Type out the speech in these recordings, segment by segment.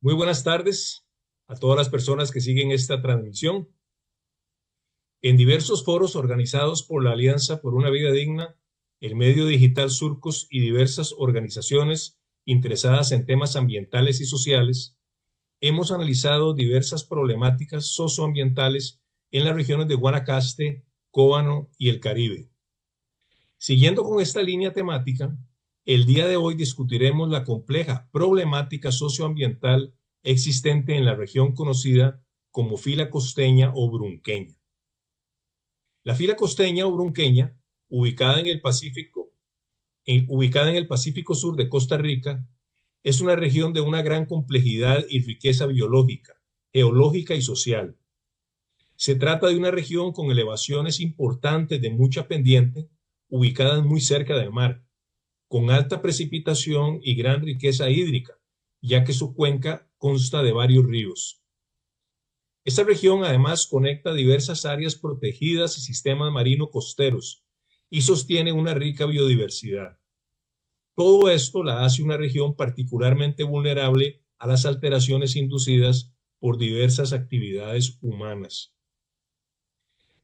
Muy buenas tardes a todas las personas que siguen esta transmisión. En diversos foros organizados por la Alianza por una Vida Digna, el medio digital Surcos y diversas organizaciones interesadas en temas ambientales y sociales, hemos analizado diversas problemáticas socioambientales en las regiones de Guanacaste, Cóbano y el Caribe. Siguiendo con esta línea temática, el día de hoy discutiremos la compleja problemática socioambiental existente en la región conocida como fila costeña o brunqueña. La fila costeña o brunqueña, ubicada en el Pacífico Sur de Costa Rica, es una región de una gran complejidad y riqueza biológica, geológica y social. Se trata de una región con elevaciones importantes de mucha pendiente, ubicadas muy cerca del mar, con alta precipitación y gran riqueza hídrica, ya que su cuenca consta de varios ríos. Esta región además conecta diversas áreas protegidas y sistemas marinos costeros y sostiene una rica biodiversidad. Todo esto la hace una región particularmente vulnerable a las alteraciones inducidas por diversas actividades humanas.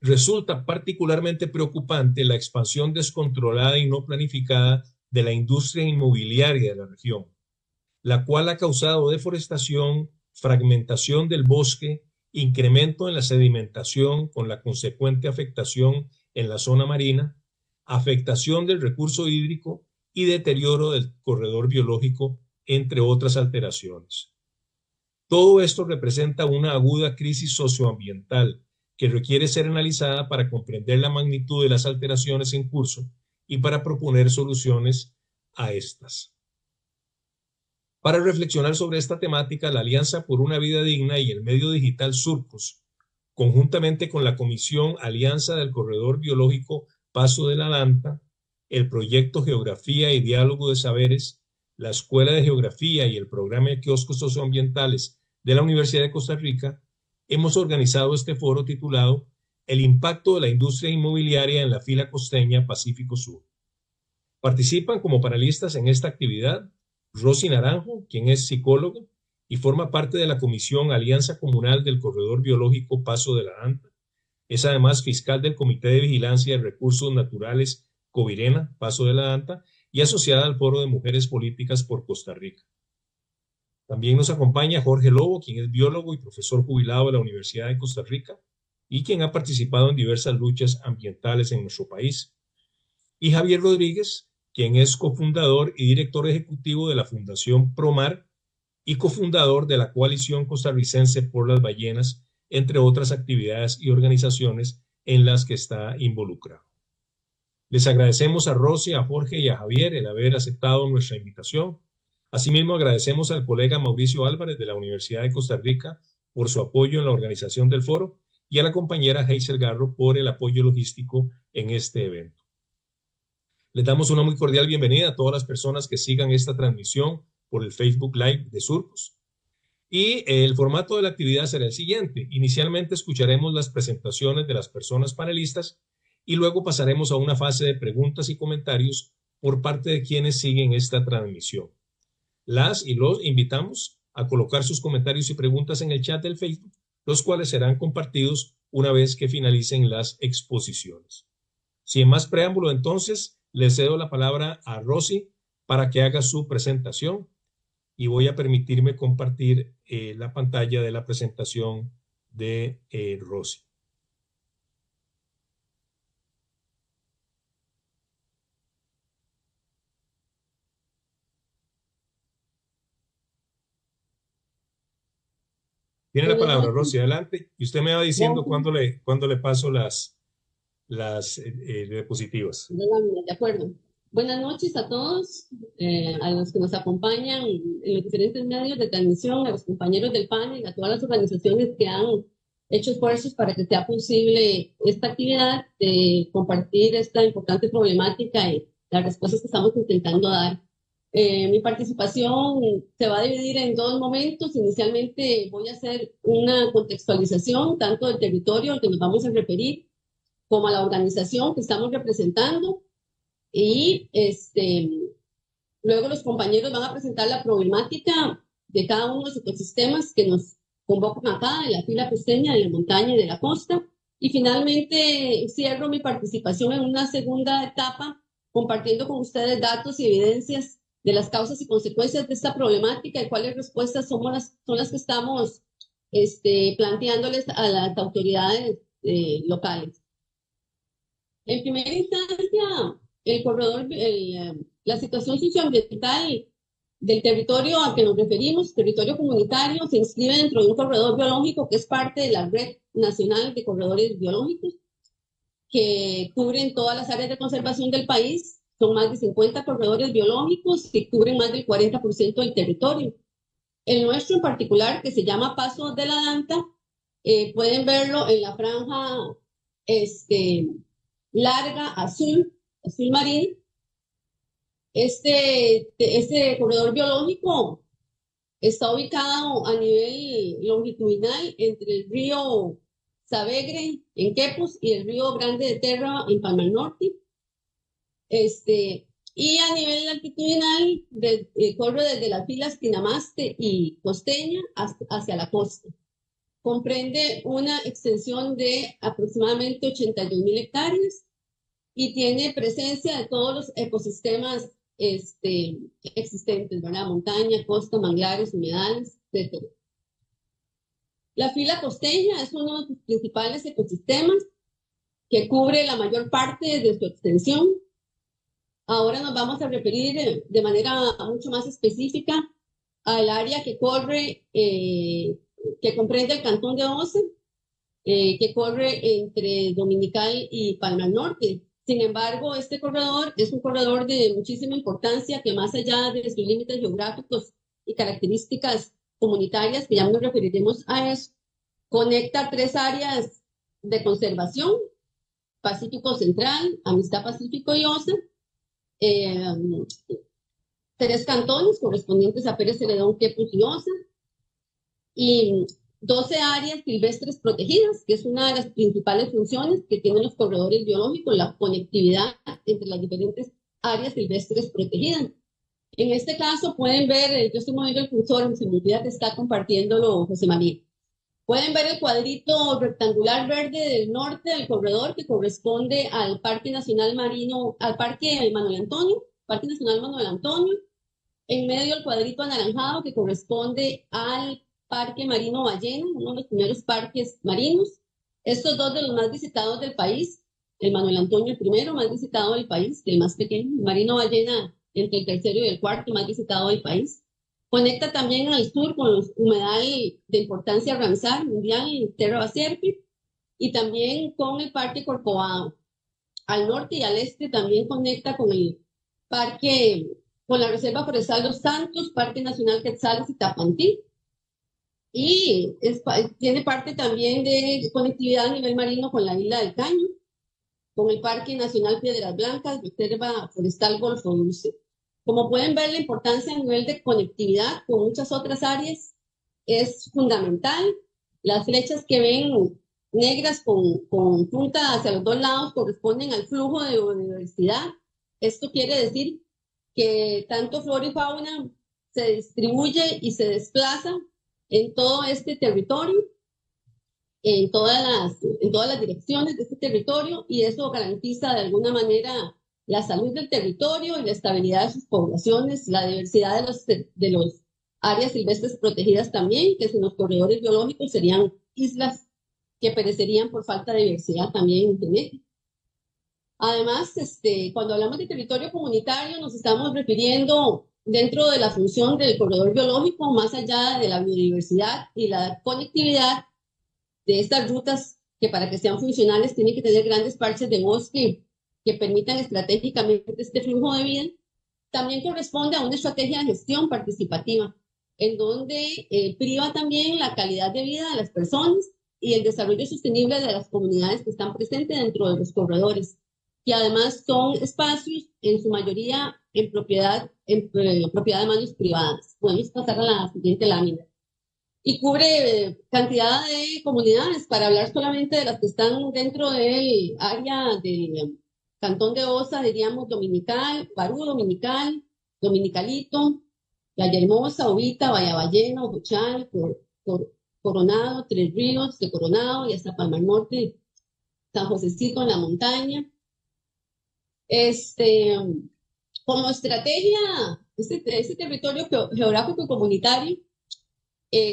Resulta particularmente preocupante la expansión descontrolada y no planificada de la industria inmobiliaria de la región, la cual ha causado deforestación, fragmentación del bosque, incremento en la sedimentación con la consecuente afectación en la zona marina, afectación del recurso hídrico y deterioro del corredor biológico, entre otras alteraciones. Todo esto representa una aguda crisis socioambiental que requiere ser analizada para comprender la magnitud de las alteraciones en curso y para proponer soluciones a estas. Para reflexionar sobre esta temática, la Alianza por una Vida Digna y el medio digital Surcos, conjuntamente con la Comisión Alianza del Corredor Biológico Paso de la Danta, el proyecto Geografía y Diálogo de Saberes, la Escuela de Geografía y el programa de kioscos socioambientales de la Universidad de Costa Rica, hemos organizado este foro titulado El impacto de la industria inmobiliaria en la fila costeña Pacífico Sur. Participan como panelistas en esta actividad Rosy Naranjo, quien es psicóloga y forma parte de la Comisión Alianza Comunal del Corredor Biológico Paso de la Danta. Es además fiscal del Comité de Vigilancia de Recursos Naturales Covirena, Paso de la Danta, y asociada al Foro de Mujeres Políticas por Costa Rica. También nos acompaña Jorge Lobo, quien es biólogo y profesor jubilado de la Universidad de Costa Rica y quien ha participado en diversas luchas ambientales en nuestro país. Y Javier Rodríguez, quien es cofundador y director ejecutivo de la Fundación Promar y cofundador de la Coalición Costarricense por las Ballenas, entre otras actividades y organizaciones en las que está involucrado. Les agradecemos a Rosy, a Jorge y a Javier el haber aceptado nuestra invitación. Asimismo, agradecemos al colega Mauricio Álvarez de la Universidad de Costa Rica por su apoyo en la organización del foro y a la compañera Hazel Garro por el apoyo logístico en este evento. Les damos una muy cordial bienvenida a todas las personas que sigan esta transmisión por el Facebook Live de Surcos. Y el formato de la actividad será el siguiente. Inicialmente escucharemos las presentaciones de las personas panelistas y luego pasaremos a una fase de preguntas y comentarios por parte de quienes siguen esta transmisión. Las y los invitamos a colocar sus comentarios y preguntas en el chat del Facebook, los cuales serán compartidos una vez que finalicen las exposiciones. Sin más preámbulo, entonces, le cedo la palabra a Rosy para que haga su presentación y voy a permitirme compartir la pantalla de la presentación de Rosy. Tiene la palabra, Rosy, adelante. Y usted me va diciendo cuándo le paso las diapositivas. De acuerdo. Buenas noches a todos, a los que nos acompañan en los diferentes medios de transmisión, a los compañeros del panel, a todas las organizaciones que han hecho esfuerzos para que sea posible esta actividad de compartir esta importante problemática y las respuestas que estamos intentando dar. Mi participación se va a dividir en dos momentos. Inicialmente voy a hacer una contextualización tanto del territorio al que nos vamos a referir como a la organización que estamos representando y luego los compañeros van a presentar la problemática de cada uno de los ecosistemas que nos convocan acá, de la fila costeña, de la montaña y de la costa. Y finalmente cierro mi participación en una segunda etapa compartiendo con ustedes datos y evidencias de las causas y consecuencias de esta problemática y cuáles respuestas son las que estamos planteándoles a las autoridades locales. En primera instancia, el corredor, la situación socioambiental del territorio al que nos referimos, territorio comunitario, se inscribe dentro de un corredor biológico que es parte de la Red Nacional de Corredores Biológicos, que cubren todas las áreas de conservación del país. Son más de 50 corredores biológicos que cubren más del 40% del territorio. El nuestro en particular, que se llama Paso de la Danta, pueden verlo en la franja larga, azul marino. Este corredor biológico está ubicado a nivel longitudinal entre el río Savegre en Quepos y el río Grande de Terra en Palma del Norte. Y a nivel altitudinal corre desde las filas Tinamaste y Costeña hacia la costa. Comprende una extensión de aproximadamente 82.000 hectáreas y tiene presencia de todos los ecosistemas existentes, ¿verdad? Montaña, costa, manglares, humedales, etc. La fila costeña es uno de los principales ecosistemas que cubre la mayor parte de su extensión. Ahora nos vamos a referir de manera mucho más específica al área que corre, que comprende el cantón de Osa, que corre entre Dominical y Palma del Norte. Sin embargo, este corredor es un corredor de muchísima importancia que más allá de sus límites geográficos y características comunitarias, que ya nos referiremos a eso, conecta tres áreas de conservación: Pacífico Central, Amistad Pacífico y Osa, tres cantones correspondientes a Pérez Celedón, Quepos y Osa, y 12 áreas silvestres protegidas, que es una de las principales funciones que tienen los corredores biológicos, la conectividad entre las diferentes áreas silvestres protegidas. En este caso pueden ver, yo estoy moviendo el cursor, se me olvida que está compartiéndolo José María. Pueden ver el cuadrito rectangular verde del norte del corredor que corresponde al Parque Nacional Marino, al Parque Manuel Antonio, Parque Nacional Manuel Antonio. En medio el cuadrito anaranjado que corresponde al Parque Marino Ballena, uno de los primeros parques marinos. Estos dos de los más visitados del país, el Manuel Antonio el primero más visitado del país, el más pequeño, el Marino Ballena entre el tercero y el cuarto más visitado del país. Conecta también al sur con los humedales de importancia Ramsar mundial en Terra Basierpi y también con el Parque Corcovado. Al norte y al este también conecta con el parque, con la Reserva Forestal Los Santos, Parque Nacional Quetzales y Tapantí. Y tiene parte también de conectividad a nivel marino con la isla del Caño, con el Parque Nacional Piedras Blancas, Reserva Forestal Golfo Dulce. Como pueden ver, la importancia a nivel de conectividad con muchas otras áreas es fundamental. Las flechas que ven negras con punta hacia los dos lados corresponden al flujo de biodiversidad. Esto quiere decir que tanto flora y fauna se distribuye y se desplaza en todo este territorio, en todas las direcciones de este territorio, y eso garantiza de alguna manera la salud del territorio y la estabilidad de sus poblaciones, la diversidad de los áreas silvestres protegidas también, que sin los corredores biológicos serían islas que perecerían por falta de diversidad también genética. Además, cuando hablamos de territorio comunitario, nos estamos refiriendo dentro de la función del corredor biológico, más allá de la biodiversidad y la conectividad de estas rutas, que para que sean funcionales tienen que tener grandes parches de bosque que permitan estratégicamente este flujo de vida. También corresponde a una estrategia de gestión participativa, en donde priva también la calidad de vida de las personas y el desarrollo sostenible de las comunidades que están presentes dentro de los corredores, que además son espacios en su mayoría en propiedad de manos privadas. Podemos pasar a la siguiente lámina. Y cubre cantidad de comunidades, para hablar solamente de las que están dentro del área del Cantón de Osa, diríamos Dominical, Barú Dominical, Dominicalito, Playa Hermosa, Ovita, Ballena, Ojuchal, Coronado, Tres Ríos de Coronado y hasta Palmar Norte, San Josecito en la montaña. Como estrategia, este territorio geográfico y comunitario,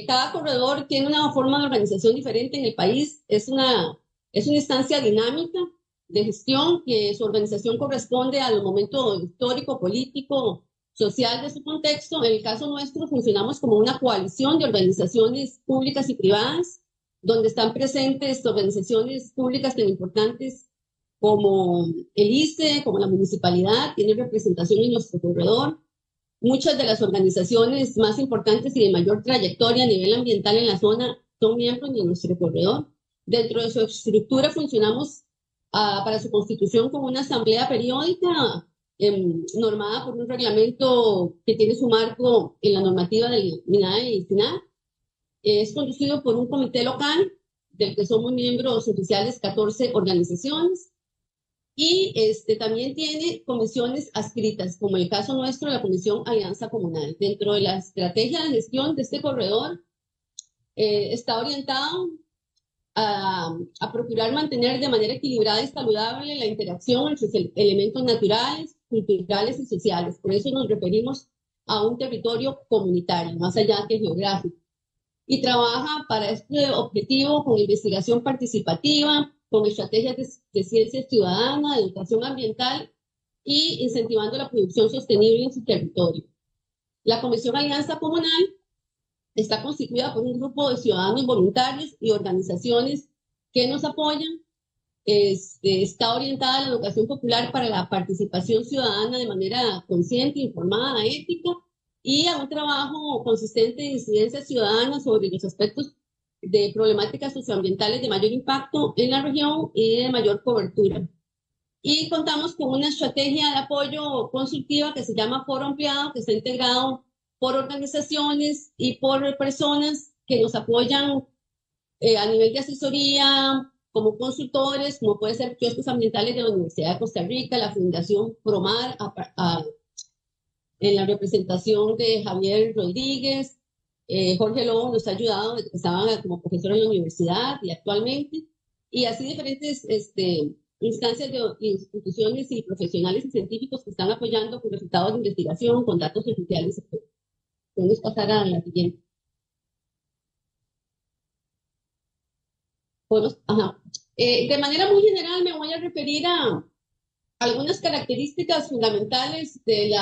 cada corredor tiene una forma de organización diferente en el país. Es una instancia dinámica de gestión que su organización corresponde al momento histórico, político, social de su contexto. En el caso nuestro funcionamos como una coalición de organizaciones públicas y privadas, donde están presentes organizaciones públicas tan importantes como el ICE, como la municipalidad, tiene representación en nuestro corredor. Muchas de las organizaciones más importantes y de mayor trayectoria a nivel ambiental en la zona son miembros de nuestro corredor. Dentro de su estructura funcionamos para su constitución como una asamblea periódica normada por un reglamento que tiene su marco en la normativa del MINAE y SINAE. Es conducido por un comité local del que somos miembros oficiales 14 organizaciones. Y también tiene comisiones adscritas, como el caso nuestro de la Comisión Alianza Comunal. Dentro de la estrategia de gestión de este corredor, está orientado a procurar mantener de manera equilibrada y saludable la interacción entre elementos naturales, culturales y sociales. Por eso nos referimos a un territorio comunitario, más allá que geográfico. Y trabaja para este objetivo con investigación participativa, con estrategias de ciencia ciudadana, de educación ambiental y incentivando la producción sostenible en su territorio. La Comisión Alianza Comunal está constituida por un grupo de ciudadanos voluntarios y organizaciones que nos apoyan. Está orientada a la educación popular para la participación ciudadana de manera consciente, informada, ética, y a un trabajo consistente de incidencia ciudadana sobre los aspectos de problemáticas socioambientales de mayor impacto en la región y de mayor cobertura. Y contamos con una estrategia de apoyo consultiva que se llama Foro Ampliado, que está integrado por organizaciones y por personas que nos apoyan a nivel de asesoría, como consultores, como puede ser kioscos ambientales de la Universidad de Costa Rica, la Fundación Promar, en la representación de Javier Rodríguez. Jorge Lobo nos ha ayudado desde que estaba como profesor en la universidad y actualmente, y así diferentes instancias de instituciones y profesionales y científicos que están apoyando con resultados de investigación, con datos oficiales. Podemos pasar a la siguiente. De manera muy general me voy a referir a algunas características fundamentales del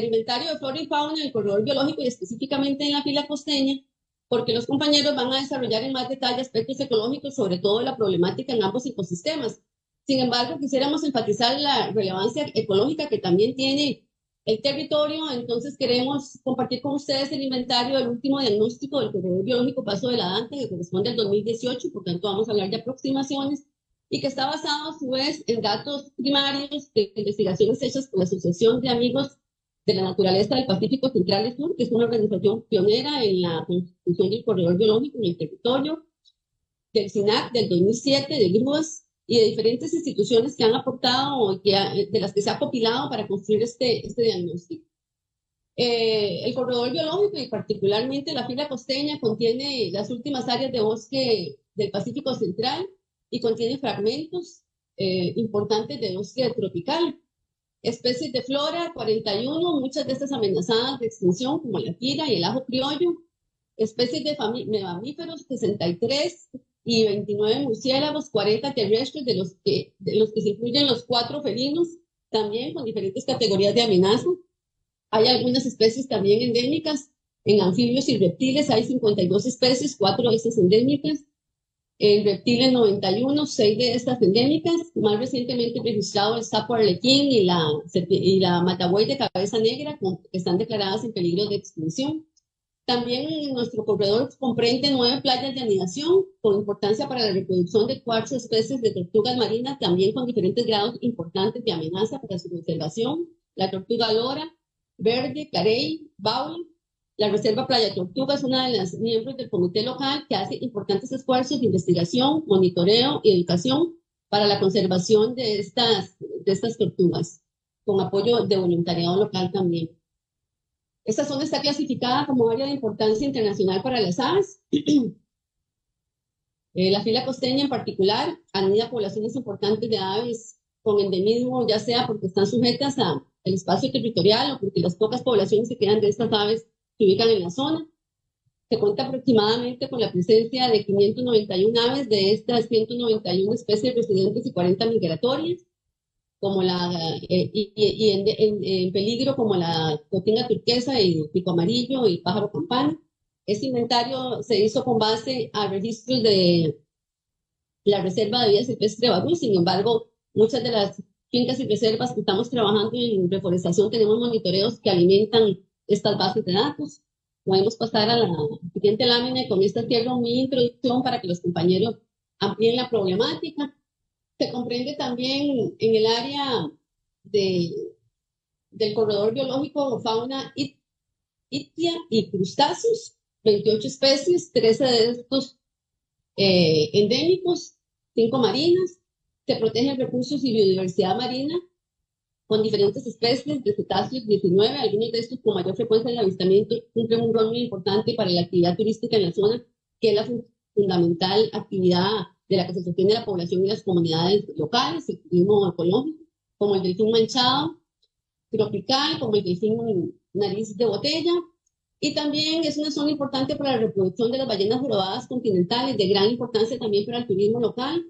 inventario de flora y fauna del corredor biológico y específicamente en la fila costeña, porque los compañeros van a desarrollar en más detalle aspectos ecológicos, sobre todo la problemática en ambos ecosistemas. Sin embargo, quisiéramos enfatizar la relevancia ecológica que también tiene el territorio. Entonces queremos compartir con ustedes el inventario del último diagnóstico del corredor biológico Paso de la Dante, que corresponde al 2018, por tanto vamos a hablar de aproximaciones, y que está basado a su vez en datos primarios de investigaciones hechas por la Asociación de Amigos de la Naturaleza del Pacífico Central y Sur, que es una organización pionera en la constitución del corredor biológico en el territorio, del SINAC del 2007, de GRUAS y de diferentes instituciones que han aportado, de las que se ha compilado para construir este diagnóstico. El corredor biológico y particularmente la fila costeña contiene las últimas áreas de bosque del Pacífico Central y contiene fragmentos importantes de bosque tropical. Especies de flora, 41, muchas de estas amenazadas de extinción, como la jira y el ajo criollo. Especies de mamíferos, 63, y 29 murciélagos, 40 terrestres, de los que se incluyen los 4 felinos, también con diferentes categorías de amenaza. Hay algunas especies también endémicas. En anfibios y reptiles hay 52 especies, 4 de estas endémicas. En reptiles 91, 6 de estas endémicas. Más recientemente registrado el sapo arlequín y la matabuey de cabeza negra, que están declaradas en peligro de extinción. También nuestro corredor comprende 9 playas de anidación con importancia para la reproducción de 4 especies de tortugas marinas, también con diferentes grados importantes de amenaza para su conservación. La tortuga lora, verde, carey, baula. La Reserva Playa Tortuga es una de las miembros del comité local que hace importantes esfuerzos de investigación, monitoreo y educación para la conservación de estas tortugas. con apoyo de voluntariado local también. Esta zona está clasificada como área de importancia internacional para las aves. La fila costeña en particular anida poblaciones importantes de aves con endemismo, ya sea porque están sujetas al espacio territorial o porque las pocas poblaciones que quedan de estas aves se ubican en la zona. Se cuenta aproximadamente con la presencia de 591 aves, de estas 191 especies residentes y 40 migratorias, como en peligro como la cotinga turquesa y pico amarillo y pájaro campana. Este inventario se hizo con base a registros de la Reserva de Vida Silvestre de Barú. Sin embargo, muchas de las fincas y reservas que estamos trabajando en reforestación tenemos monitoreos que alimentan estas bases de datos. Podemos pasar a la siguiente lámina y con esta cierro mi introducción para que los compañeros amplíen la problemática. Se comprende también en el área del corredor biológico fauna itia y crustáceos, 28 especies, 13 de estos endémicos, 5 marinas. Se protegen recursos y biodiversidad marina con diferentes especies de cetáceos, 19, algunos de estos con mayor frecuencia de avistamiento cumplen un rol muy importante para la actividad turística en la zona, que es la fundamental actividad de la que se sostiene la población y las comunidades locales, el turismo ecológico, como el delfín manchado, tropical, como el delfín nariz de botella, y también es una zona importante para la reproducción de las ballenas jorobadas continentales, de gran importancia también para el turismo local,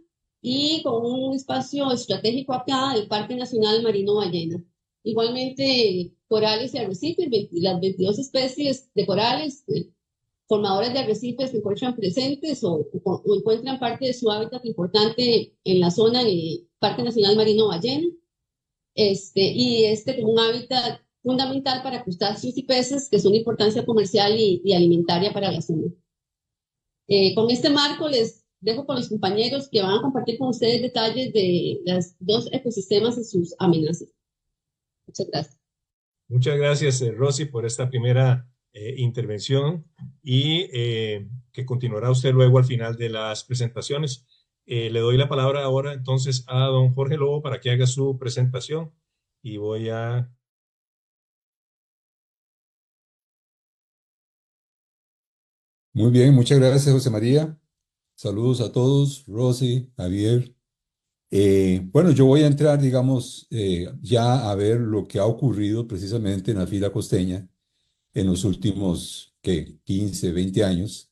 y con un espacio estratégico acá del Parque Nacional Marino Ballena. Igualmente, corales y arrecifes, las 22 especies de corales formadores de arrecifes se encuentran presentes o encuentran parte de su hábitat importante en la zona del Parque Nacional Marino Ballena, como un hábitat fundamental para crustáceos y peces que son de importancia comercial y alimentaria para la zona. Con este marco les dejo con los compañeros que van a compartir con ustedes detalles de los dos ecosistemas y sus amenazas. Muchas gracias. Muchas gracias, Rosy, por esta primera intervención y que continuará usted luego al final de las presentaciones. Le doy la palabra ahora entonces a don Jorge Lobo para que haga su presentación y voy a... Muy bien, muchas gracias, José María. Saludos a todos, Rosy, Javier. Bueno, yo voy a entrar, digamos, ya a ver lo que ha ocurrido precisamente en la fila costeña en los últimos, ¿qué? 15, 20 años,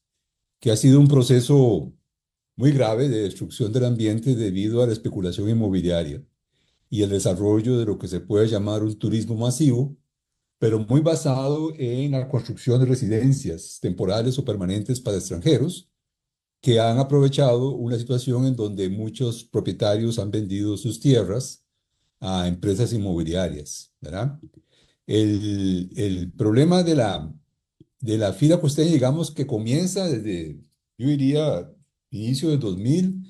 que ha sido un proceso muy grave de destrucción del ambiente debido a la especulación inmobiliaria y el desarrollo de lo que se puede llamar un turismo masivo, pero muy basado en la construcción de residencias temporales o permanentes para extranjeros que han aprovechado una situación en donde muchos propietarios han vendido sus tierras a empresas inmobiliarias, ¿verdad? El problema de la fila costeña, digamos que comienza desde, yo diría, inicio del 2000,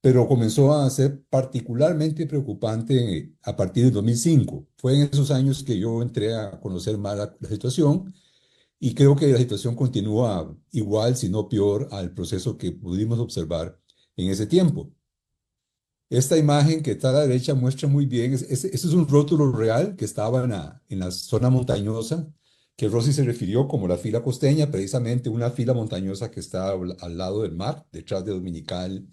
pero comenzó a ser particularmente preocupante a partir del 2005. Fue en esos años que yo entré a conocer más la situación y creo que la situación continúa igual, si no peor, al proceso que pudimos observar en ese tiempo. Esta imagen que está a la derecha muestra muy bien, ese es un rótulo real que estaba en la zona montañosa, que Rosy se refirió como la fila costeña, precisamente una fila montañosa que está al lado del mar, detrás de Dominical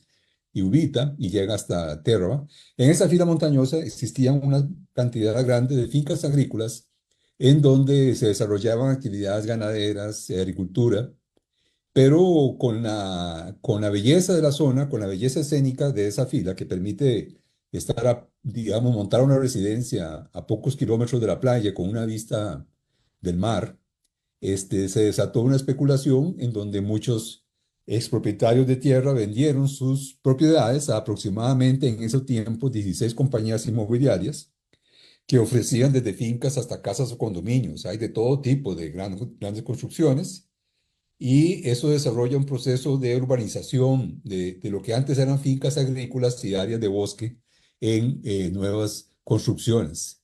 y Ubita, y llega hasta Terra. En esa fila montañosa existían una cantidad grande de fincas agrícolas en donde se desarrollaban actividades ganaderas, agricultura, pero con la belleza de la zona, con la belleza escénica de esa fila que permite estar, digamos, montar una residencia a pocos kilómetros de la playa con una vista del mar, se desató una especulación en donde muchos expropietarios de tierra vendieron sus propiedades a aproximadamente en ese tiempo 16 compañías inmobiliarias que ofrecían desde fincas hasta casas o condominios. Hay de todo tipo de grandes construcciones y eso desarrolla un proceso de urbanización de lo que antes eran fincas agrícolas y áreas de bosque en nuevas construcciones.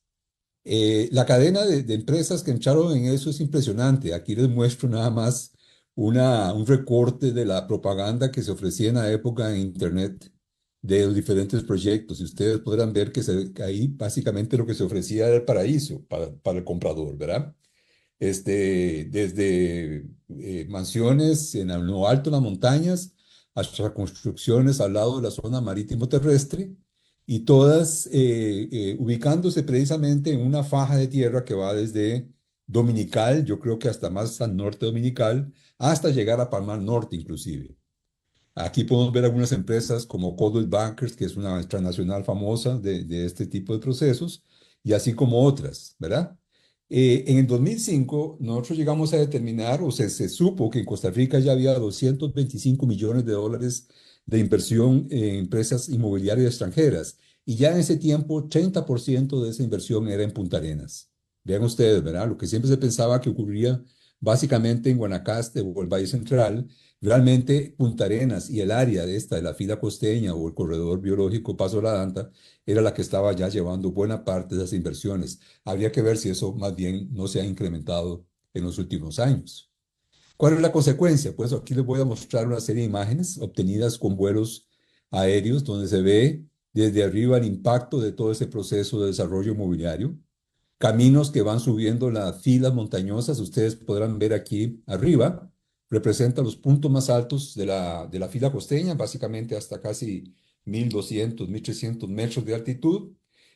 La cadena de empresas que entraron en eso es impresionante. Aquí les muestro nada más un recorte de la propaganda que se ofrecía en la época en Internet de los diferentes proyectos. Y ustedes podrán ver que ahí básicamente lo que se ofrecía era el paraíso para el comprador, ¿verdad? Desde mansiones en lo alto de las montañas hasta construcciones al lado de la zona marítimo terrestre y todas ubicándose precisamente en una faja de tierra que va desde Dominical, yo creo que hasta más al norte de Dominical, hasta llegar a Palmar Norte inclusive. Aquí podemos ver algunas empresas como Coldwell Bankers, que es una transnacional famosa de este tipo de procesos, y así como otras, ¿verdad? En el 2005, nosotros llegamos a determinar, o se supo que en Costa Rica ya había 225 millones de dólares de inversión en empresas inmobiliarias extranjeras, y ya en ese tiempo 30% de esa inversión era en Punta Arenas. Vean ustedes, ¿verdad? Lo que siempre se pensaba que ocurría básicamente en Guanacaste o el Valle Central. Realmente Punta Arenas y el área de la fila costeña o el corredor biológico Paso La Danta era la que estaba ya llevando buena parte de esas inversiones. Habría que ver si eso más bien no se ha incrementado en los últimos años. ¿Cuál es la consecuencia? Pues aquí les voy a mostrar una serie de imágenes obtenidas con vuelos aéreos donde se ve desde arriba el impacto de todo ese proceso de desarrollo inmobiliario. Caminos que van subiendo las filas montañosas, ustedes podrán ver aquí arriba, representa los puntos más altos de la fila costeña, básicamente hasta casi 1200, 1300 metros de altitud.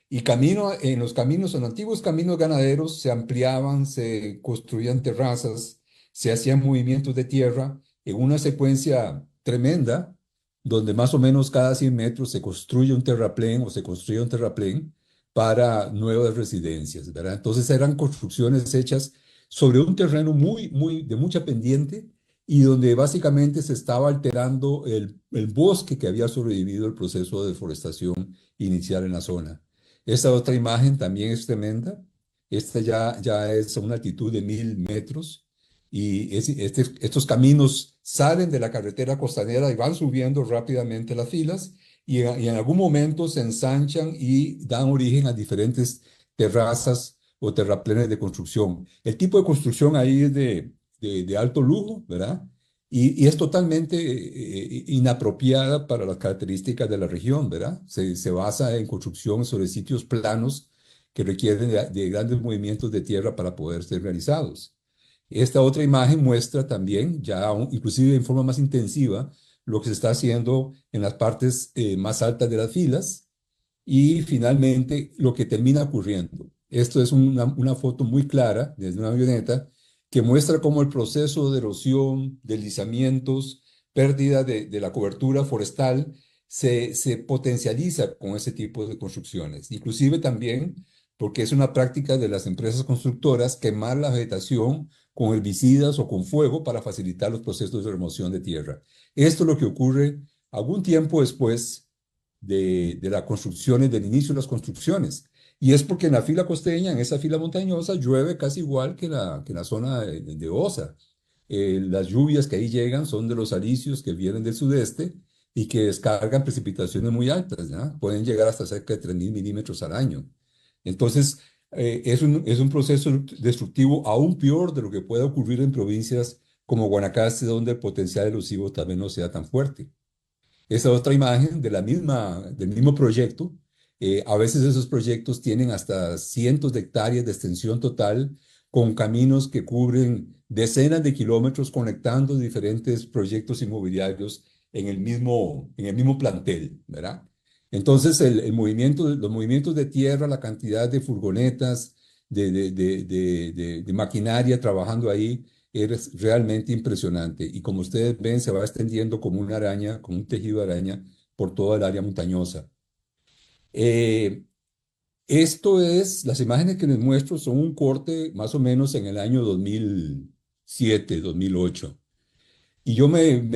Y en los caminos, en antiguos caminos ganaderos, se ampliaban, se construían terrazas, se hacían movimientos de tierra en una secuencia tremenda, donde más o menos cada 100 metros se construye un terraplén o se construye un terraplén para nuevas residencias, ¿verdad? Entonces eran construcciones hechas sobre un terreno de mucha pendiente y donde básicamente se estaba alterando el bosque que había sobrevivido el proceso de deforestación inicial en la zona. Esta otra imagen también es tremenda. Esta ya es a una altitud de 1000 metros y estos caminos salen de la carretera costanera y van subiendo rápidamente las filas y en algún momento se ensanchan y dan origen a diferentes terrazas o terraplenes de construcción. El tipo de construcción ahí es de alto lujo, ¿verdad? Y es totalmente inapropiada para las características de la región, ¿verdad? Se basa en construcción sobre sitios planos que requieren de grandes movimientos de tierra para poder ser realizados. Esta otra imagen muestra también, inclusive en forma más intensiva, lo que se está haciendo en las partes más altas de las filas y finalmente lo que termina ocurriendo. Esto es una foto muy clara desde una avioneta que muestra cómo el proceso de erosión, deslizamientos, pérdida de la cobertura forestal se potencializa con ese tipo de construcciones. Inclusive también porque es una práctica de las empresas constructoras quemar la vegetación con herbicidas o con fuego para facilitar los procesos de remoción de tierra. Esto es lo que ocurre algún tiempo después de las construcciones, del inicio de las construcciones. Y es porque en la fila costeña, en esa fila montañosa, llueve casi igual que la zona de Osa. Las lluvias que ahí llegan son de los alisios que vienen del sudeste y que descargan precipitaciones muy altas, ¿ya? Pueden llegar hasta cerca de 3000 milímetros al año. Entonces, es un proceso destructivo aún peor de lo que puede ocurrir en provincias como Guanacaste, donde el potencial erosivo también no sea tan fuerte. Esa otra imagen del mismo proyecto, a veces esos proyectos tienen hasta cientos de hectáreas de extensión total, con caminos que cubren decenas de kilómetros conectando diferentes proyectos inmobiliarios en el mismo plantel, ¿verdad? Entonces, los movimientos de tierra, la cantidad de furgonetas, de maquinaria trabajando ahí, es realmente impresionante. Y como ustedes ven, se va extendiendo como una araña, como un tejido de araña, por toda el área montañosa. Las imágenes que les muestro son un corte más o menos en el año 2007, 2008. Y yo me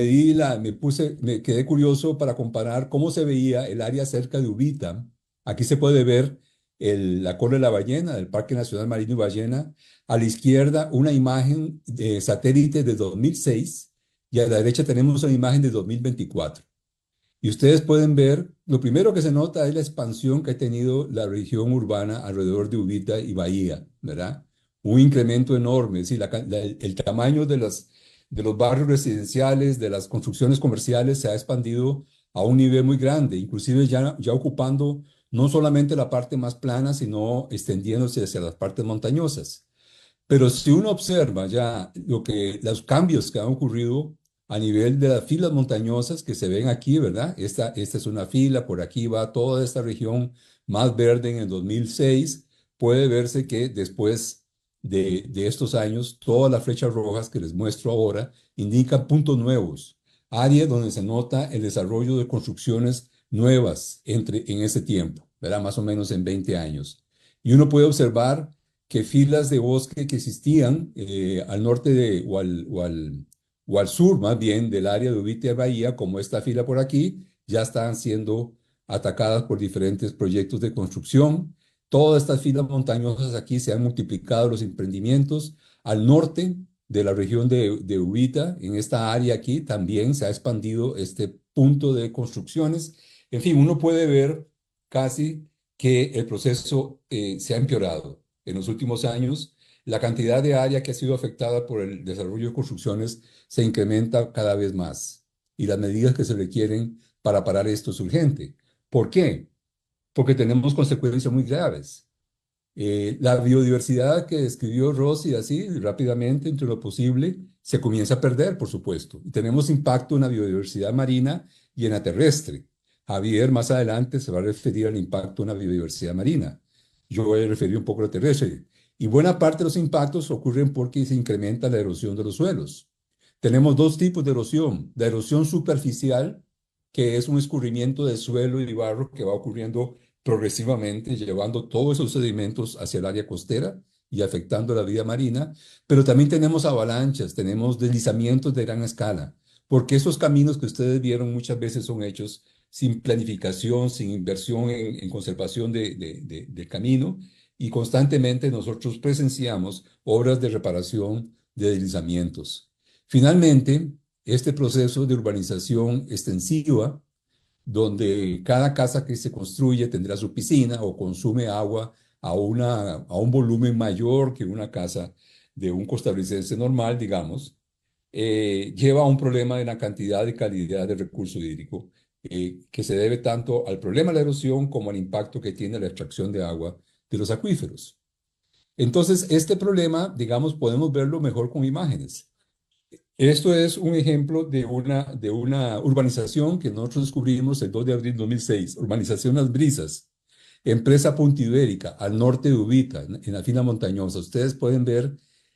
quedé curioso para comparar cómo se veía el área cerca de Ubita. Aquí se puede ver la Cola de la Ballena, del Parque Nacional Marino y Ballena. A la izquierda, una imagen de satélite de 2006 y a la derecha tenemos una imagen de 2024. Y ustedes pueden ver, lo primero que se nota es la expansión que ha tenido la región urbana alrededor de Ubita y Bahía, ¿verdad? Un incremento enorme, es decir, el tamaño de los barrios residenciales, de las construcciones comerciales se ha expandido a un nivel muy grande, inclusive ya ocupando no solamente la parte más plana, sino extendiéndose hacia las partes montañosas. Pero si uno observa ya los cambios que han ocurrido a nivel de las filas montañosas que se ven aquí, ¿verdad? Esta es una fila, por aquí va toda esta región más verde en el 2006. Puede verse que después de estos años, todas las flechas rojas que les muestro ahora indican puntos nuevos, áreas donde se nota el desarrollo de construcciones nuevas en ese tiempo, ¿verdad? Más o menos en 20 años. Y uno puede observar que filas de bosque que existían al norte o al sur, más bien, del área de Uvita y Bahía, como esta fila por aquí, ya están siendo atacadas por diferentes proyectos de construcción. Todas estas filas montañosas aquí se han multiplicado los emprendimientos. Al norte de la región de Uvita, en esta área aquí, también se ha expandido este punto de construcciones. En fin, uno puede ver casi que el proceso se ha empeorado en los últimos años. La cantidad de área que ha sido afectada por el desarrollo de construcciones se incrementa cada vez más y las medidas que se requieren para parar esto es urgente. ¿Por qué? Porque tenemos consecuencias muy graves. La biodiversidad que describió Rosy así rápidamente, entre lo posible, se comienza a perder, por supuesto. Y tenemos impacto en la biodiversidad marina y en la terrestre. Javier más adelante se va a referir al impacto en la biodiversidad marina. Yo voy a referir un poco a la terrestre. Y buena parte de los impactos ocurren porque se incrementa la erosión de los suelos. Tenemos dos tipos de erosión. La erosión superficial, que es un escurrimiento de suelo y de barro que va ocurriendo progresivamente, llevando todos esos sedimentos hacia el área costera y afectando la vida marina, pero también tenemos avalanchas, tenemos deslizamientos de gran escala, porque esos caminos que ustedes vieron muchas veces son hechos sin planificación, sin inversión en conservación del camino, y constantemente nosotros presenciamos obras de reparación de deslizamientos. Finalmente, este proceso de urbanización extensiva, donde cada casa que se construye tendrá su piscina o consume agua a un volumen mayor que una casa de un costarricense normal, digamos, lleva a un problema de la cantidad y calidad de recurso hídrico, que se debe tanto al problema de la erosión como al impacto que tiene la extracción de agua de los acuíferos. Entonces, este problema, digamos, podemos verlo mejor con imágenes. Esto es un ejemplo de una urbanización que nosotros descubrimos el 2 de abril de 2006, urbanización Las Brisas, empresa Puntibérica, al norte de Uvita, en la fila montañosa. Ustedes pueden ver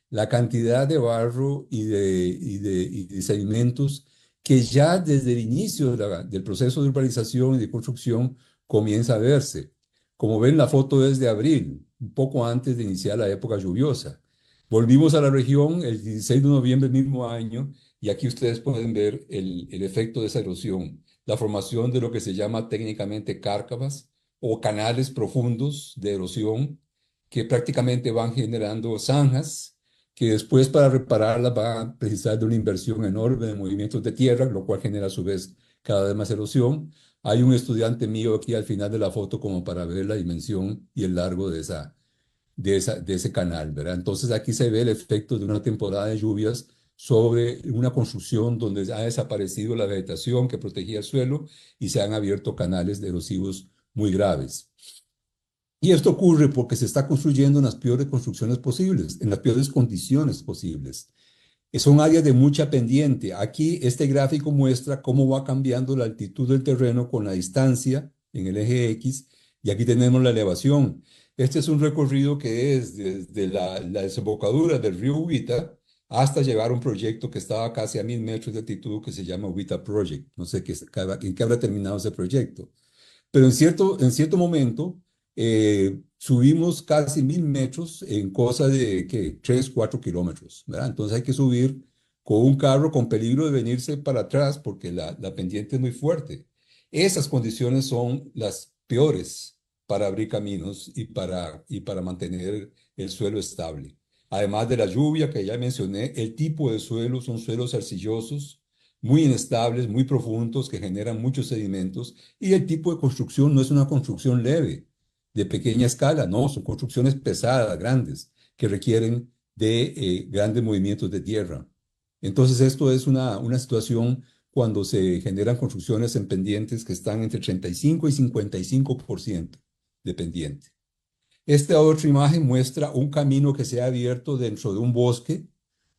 la cantidad de barro y de sedimentos que ya desde el inicio del proceso de urbanización y de construcción comienza a verse. Como ven, la foto es de abril, un poco antes de iniciar la época lluviosa. Volvimos a la región el 16 de noviembre del mismo año y aquí ustedes pueden ver el efecto de esa erosión, la formación de lo que se llama técnicamente cárcavas o canales profundos de erosión que prácticamente van generando zanjas que después para repararlas van a precisar de una inversión enorme de movimientos de tierra, lo cual genera a su vez cada vez más erosión. Hay un estudiante mío aquí al final de la foto como para ver la dimensión y el largo de ese canal, ¿verdad? Entonces aquí se ve el efecto de una temporada de lluvias sobre una construcción donde ha desaparecido la vegetación que protegía el suelo y se han abierto canales erosivos muy graves. Y esto ocurre porque se está construyendo en las peores construcciones posibles, en las peores condiciones posibles. Son áreas de mucha pendiente. Aquí este gráfico muestra cómo va cambiando la altitud del terreno con la distancia en el eje X y aquí tenemos la elevación. Este es un recorrido que es desde la desembocadura del río Uvita hasta llegar a un proyecto que estaba casi a 1000 metros de altitud que se llama Uvita Project. No sé en qué habrá terminado ese proyecto. Pero en cierto momento subimos casi 1000 metros en cosa de ¿qué? 3, 4 kilómetros, ¿verdad? Entonces hay que subir con un carro con peligro de venirse para atrás porque la pendiente es muy fuerte. Esas condiciones son las peores para abrir caminos y para mantener el suelo estable. Además de la lluvia que ya mencioné, el tipo de suelo son suelos arcillosos, muy inestables, muy profundos, que generan muchos sedimentos, y el tipo de construcción no es una construcción leve, de pequeña escala, no, son construcciones pesadas, grandes, que requieren de grandes movimientos de tierra. Entonces esto es una situación cuando se generan construcciones en pendientes que están entre 35 y 55% de pendiente. Esta otra imagen muestra un camino que se ha abierto dentro de un bosque,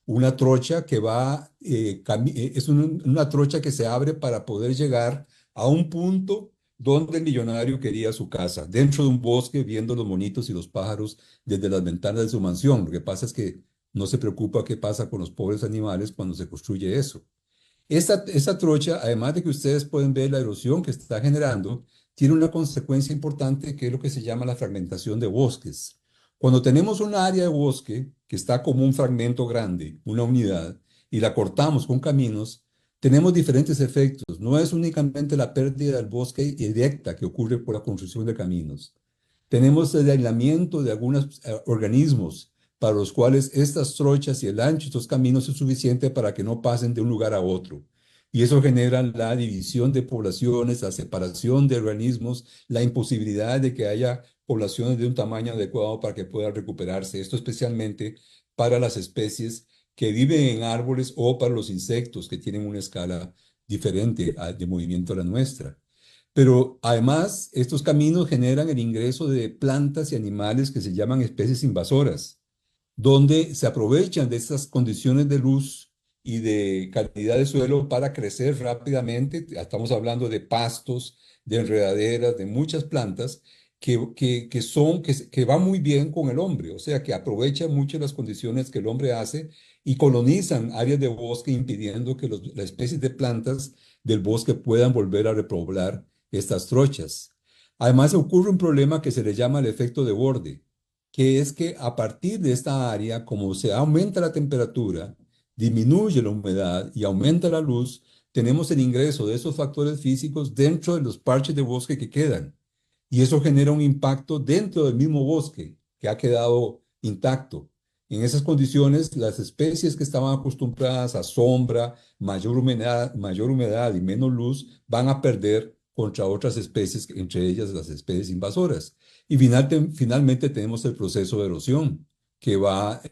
una trocha que va, es una trocha que se abre para poder llegar a un punto donde el millonario quería su casa, dentro de un bosque, viendo los monitos y los pájaros desde las ventanas de su mansión. Lo que pasa es que no se preocupa qué pasa con los pobres animales cuando se construye eso. Esta trocha, además de que ustedes pueden ver la erosión que está generando, tiene una consecuencia importante que es lo que se llama la fragmentación de bosques. Cuando tenemos un área de bosque que está como un fragmento grande, una unidad, y la cortamos con caminos, tenemos diferentes efectos. No es únicamente la pérdida del bosque directa que ocurre por la construcción de caminos. Tenemos el aislamiento de algunos organismos para los cuales estas trochas y el ancho de estos caminos es suficiente para que no pasen de un lugar a otro. Y eso genera la división de poblaciones, la separación de organismos, la imposibilidad de que haya poblaciones de un tamaño adecuado para que puedan recuperarse. Esto especialmente para las especies que viven en árboles o para los insectos que tienen una escala diferente de movimiento a la nuestra. Pero además, estos caminos generan el ingreso de plantas y animales que se llaman especies invasoras, donde se aprovechan de estas condiciones de luz y de calidad de suelo para crecer rápidamente. Estamos hablando de pastos, de enredaderas, de muchas plantas que van muy bien con el hombre, o sea, que aprovechan mucho las condiciones que el hombre hace y colonizan áreas de bosque, impidiendo que las especies de plantas del bosque puedan volver a repoblar estas trochas. Además, ocurre un problema que se le llama el efecto de borde, que es que a partir de esta área, como se aumenta la temperatura, disminuye la humedad y aumenta la luz, tenemos el ingreso de esos factores físicos dentro de los parches de bosque que quedan. Y eso genera un impacto dentro del mismo bosque que ha quedado intacto. En esas condiciones, las especies que estaban acostumbradas a sombra, mayor humedad y menos luz van a perder contra otras especies, entre ellas las especies invasoras. Y finalmente tenemos el proceso de erosión, que va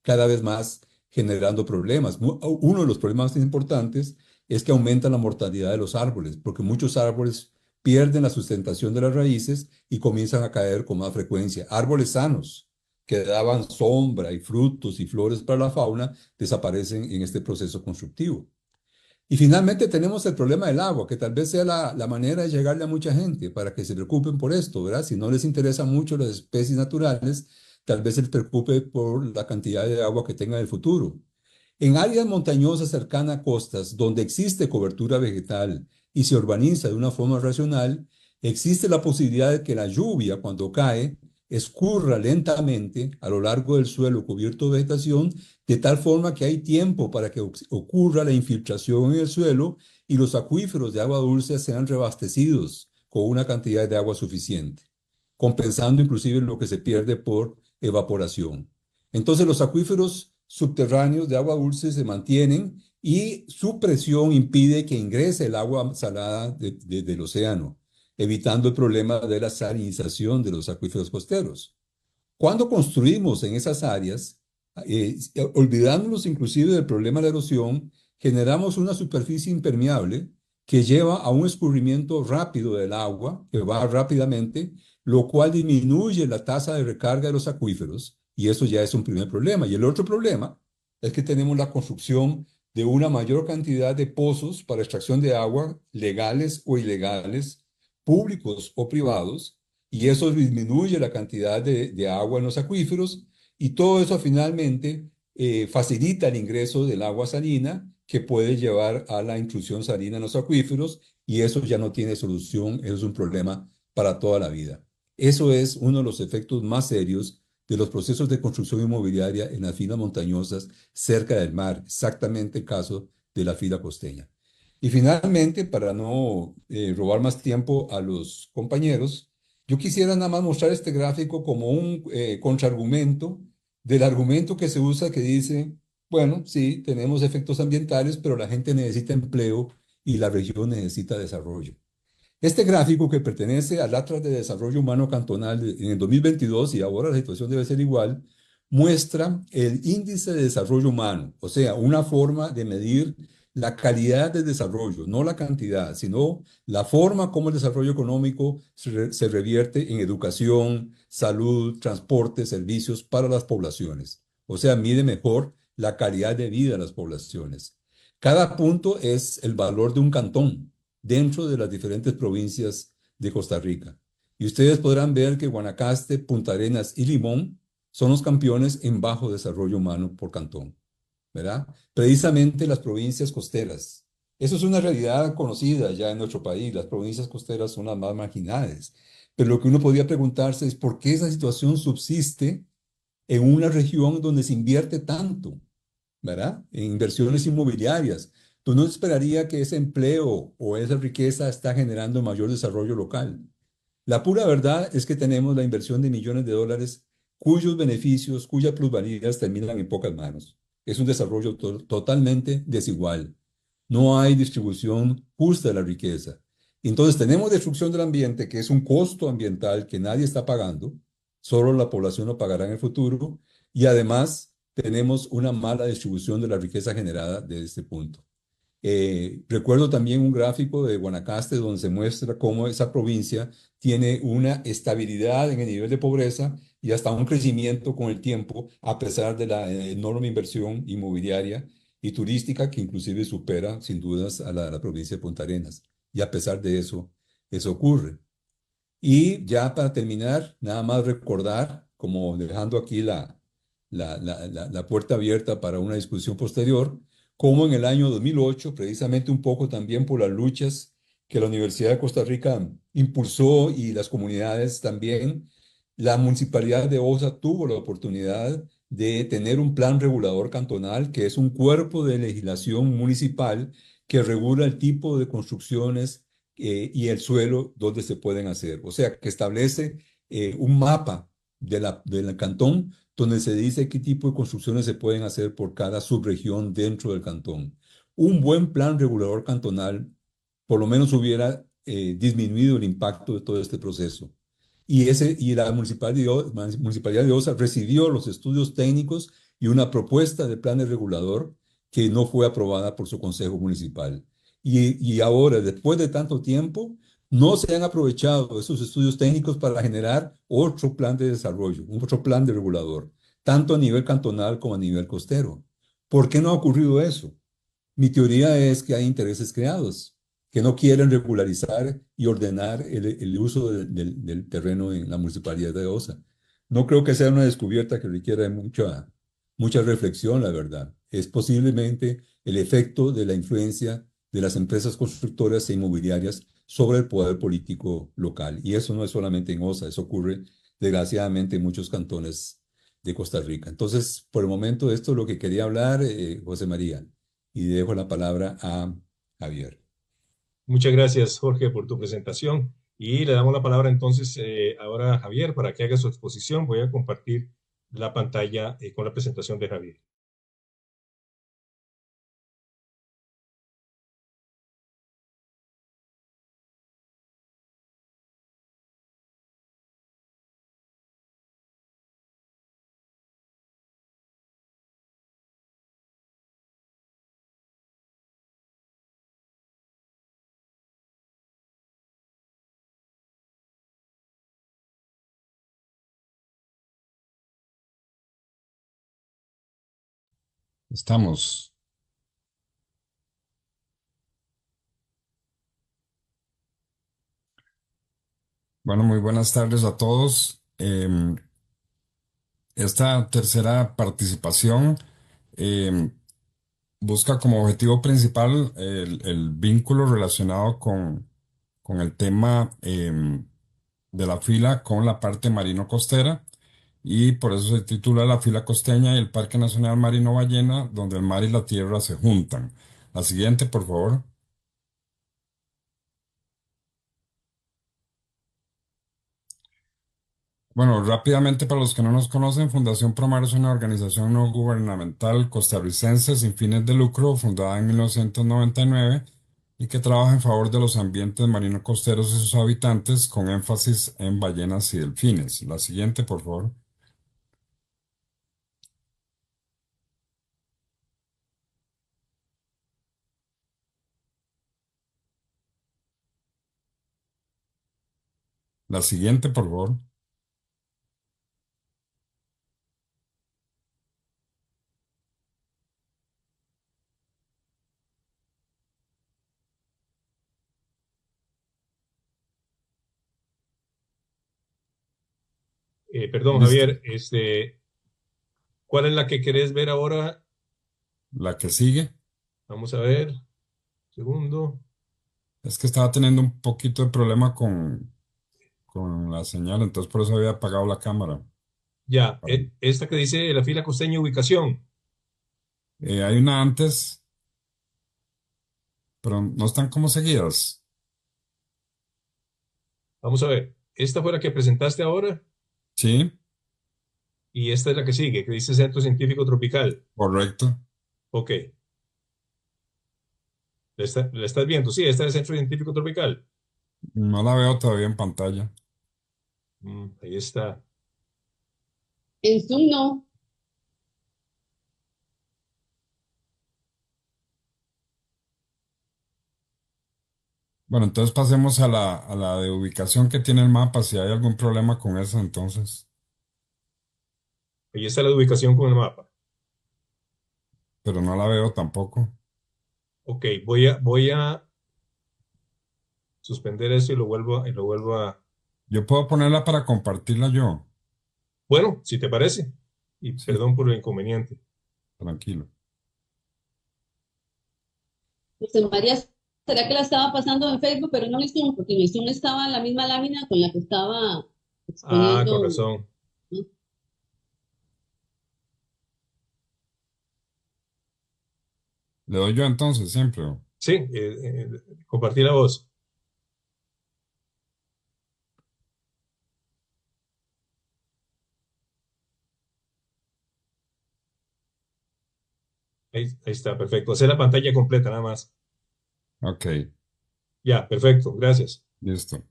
cada vez más generando problemas. Uno de los problemas más importantes es que aumenta la mortalidad de los árboles, porque muchos árboles pierden la sustentación de las raíces y comienzan a caer con más frecuencia. Árboles sanos, que daban sombra y frutos y flores para la fauna, desaparecen en este proceso constructivo. Y finalmente tenemos el problema del agua, que tal vez sea la manera de llegarle a mucha gente para que se preocupen por esto, ¿verdad? Si no les interesan mucho las especies naturales, tal vez se les preocupe por la cantidad de agua que tenga en el futuro. En áreas montañosas cercanas a costas, donde existe cobertura vegetal y se urbaniza de una forma racional, existe la posibilidad de que la lluvia, cuando cae, escurra lentamente a lo largo del suelo cubierto de vegetación, de tal forma que hay tiempo para que ocurra la infiltración en el suelo y los acuíferos de agua dulce sean reabastecidos con una cantidad de agua suficiente, compensando inclusive lo que se pierde por evaporación. Entonces los acuíferos subterráneos de agua dulce se mantienen y su presión impide que ingrese el agua salada del océano, evitando el problema de la salinización de los acuíferos costeros. Cuando construimos en esas áreas, olvidándonos inclusive del problema de la erosión, generamos una superficie impermeable que lleva a un escurrimiento rápido del agua, que va rápidamente, lo cual disminuye la tasa de recarga de los acuíferos, y eso ya es un primer problema. Y el otro problema es que tenemos la construcción de una mayor cantidad de pozos para extracción de agua, legales o ilegales, públicos o privados, y eso disminuye la cantidad de agua en los acuíferos, y todo eso finalmente facilita el ingreso del agua salina, que puede llevar a la intrusión salina en los acuíferos, y eso ya no tiene solución, eso es un problema para toda la vida. Eso es uno de los efectos más serios de los procesos de construcción inmobiliaria en las filas montañosas cerca del mar, exactamente el caso de la fila costeña. Y finalmente, para no robar más tiempo a los compañeros, yo quisiera nada más mostrar este gráfico como un contraargumento del argumento que se usa que dice, bueno, sí, tenemos efectos ambientales, pero la gente necesita empleo y la región necesita desarrollo. Este gráfico, que pertenece al Atlas de Desarrollo Humano Cantonal en el 2022, y ahora la situación debe ser igual, muestra el índice de desarrollo humano, o sea, una forma de medir la calidad del desarrollo, no la cantidad, sino la forma como el desarrollo económico se revierte en educación, salud, transporte, servicios para las poblaciones. O sea, mide mejor la calidad de vida de las poblaciones. Cada punto es el valor de un cantón dentro de las diferentes provincias de Costa Rica. Y ustedes podrán ver que Guanacaste, Punta Arenas y Limón son los campeones en bajo desarrollo humano por cantón, ¿verdad? Precisamente las provincias costeras. Eso es una realidad conocida ya en nuestro país. Las provincias costeras son las más marginadas. Pero lo que uno podría preguntarse es por qué esa situación subsiste en una región donde se invierte tanto, ¿verdad? En inversiones inmobiliarias. Tú no esperaría que ese empleo o esa riqueza está generando mayor desarrollo local. La pura verdad es que tenemos la inversión de millones de dólares cuyos beneficios, cuyas plusvalías terminan en pocas manos. Es un desarrollo totalmente desigual. No hay distribución justa de la riqueza. Entonces tenemos destrucción del ambiente, que es un costo ambiental que nadie está pagando, solo la población lo pagará en el futuro, y además tenemos una mala distribución de la riqueza generada desde este punto. Recuerdo también un gráfico de Guanacaste donde se muestra cómo esa provincia tiene una estabilidad en el nivel de pobreza y hasta un crecimiento con el tiempo, a pesar de la enorme inversión inmobiliaria y turística que inclusive supera sin dudas a la provincia de Punta Arenas. Y a pesar de eso, eso ocurre. Y ya para terminar, nada más recordar, como dejando aquí la puerta abierta para una discusión posterior, como en el año 2008, precisamente un poco también por las luchas que la Universidad de Costa Rica impulsó y las comunidades también, la Municipalidad de Osa tuvo la oportunidad de tener un plan regulador cantonal, que es un cuerpo de legislación municipal que regula el tipo de construcciones y el suelo donde se pueden hacer. O sea, que establece un mapa del cantón donde se dice qué tipo de construcciones se pueden hacer por cada subregión dentro del cantón. Un buen plan regulador cantonal por lo menos hubiera disminuido el impacto de todo este proceso. Y la Municipalidad de Osa recibió los estudios técnicos y una propuesta de plan de regulador que no fue aprobada por su Consejo Municipal. Y ahora, después de tanto tiempo, no se han aprovechado esos estudios técnicos para generar otro plan de desarrollo, otro plan de regulador, tanto a nivel cantonal como a nivel costero. ¿Por qué no ha ocurrido eso? Mi teoría es que hay intereses creados que no quieren regularizar y ordenar el uso del terreno en la municipalidad de Osa. No creo que sea una descubierta que requiera mucha reflexión, la verdad. Es posiblemente el efecto de la influencia de las empresas constructoras e inmobiliarias sobre el poder político local. Y eso no es solamente en Osa, eso ocurre desgraciadamente en muchos cantones de Costa Rica. Entonces, por el momento, esto es lo que quería hablar, José María, y dejo la palabra a Javier. Muchas gracias, Jorge, por tu presentación. Y le damos la palabra entonces ahora a Javier para que haga su exposición. Voy a compartir la pantalla con la presentación de Javier. Estamos. Bueno, muy buenas tardes a todos. Esta tercera participación em, busca como objetivo principal el vínculo relacionado con el tema de la fila con la parte marino-costera y por eso se titula La fila costeña y el Parque Nacional Marino Ballena, donde el mar y la tierra se juntan. La siguiente, por favor. Bueno, rápidamente para los que no nos conocen, Fundación Promar es una organización no gubernamental costarricense sin fines de lucro fundada en 1999 y que trabaja en favor de los ambientes marinos costeros y sus habitantes con énfasis en ballenas y delfines. La siguiente, por favor. La siguiente, por favor. Perdón, Listo. Javier, ¿cuál es la que querés ver ahora? La que sigue. Vamos a ver, segundo. Es que estaba teniendo un poquito de problema con la señal, entonces por eso había apagado la cámara. Ya, Para- esta que dice la fila costeña ubicación. hay una antes, pero no están como seguidas. Vamos a ver, esta fue la que presentaste ahora Sí, y esta es la que sigue, que dice Centro Científico Tropical. correcto. Ok, ¿la estás viendo? Sí, esta es Centro Científico Tropical. No la veo todavía en pantalla. Ahí está. En Zoom no. Bueno, entonces pasemos a la de ubicación que tiene el mapa, si hay algún problema con eso, entonces, Ahí está la ubicación con el mapa. pero no la veo tampoco. Ok, voy a suspender eso y lo vuelvo a. Yo puedo ponerla para compartirla yo. Bueno, si te parece. Y Sí, perdón por el inconveniente. tranquilo. José María, ¿será que la estaba pasando en Facebook, pero no en Zoom? Porque en Zoom estaba la misma lámina con la que estaba Ah, con exponiendo, razón. ¿no? Le doy yo entonces siempre. Sí, compartí la voz. Ahí está, perfecto. Hacer la pantalla completa nada más. Ok, Ya, perfecto, gracias. listo.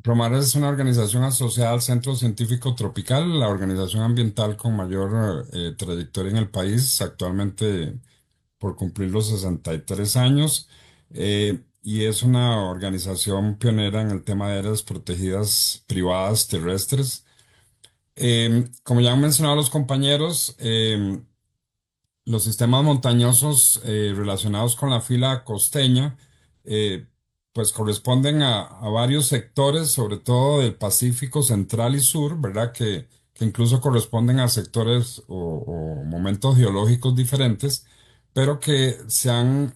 Promar es una organización asociada al Centro Científico Tropical, la organización ambiental con mayor trayectoria en el país, actualmente por cumplir los 63 años, y es una organización pionera en el tema de áreas protegidas privadas terrestres. Como ya han mencionado los compañeros, los sistemas montañosos relacionados con la fila costeña, eh, pues corresponden a varios sectores, sobre todo del Pacífico Central y Sur, ¿verdad? Que incluso corresponden a sectores o momentos geológicos diferentes, pero que se han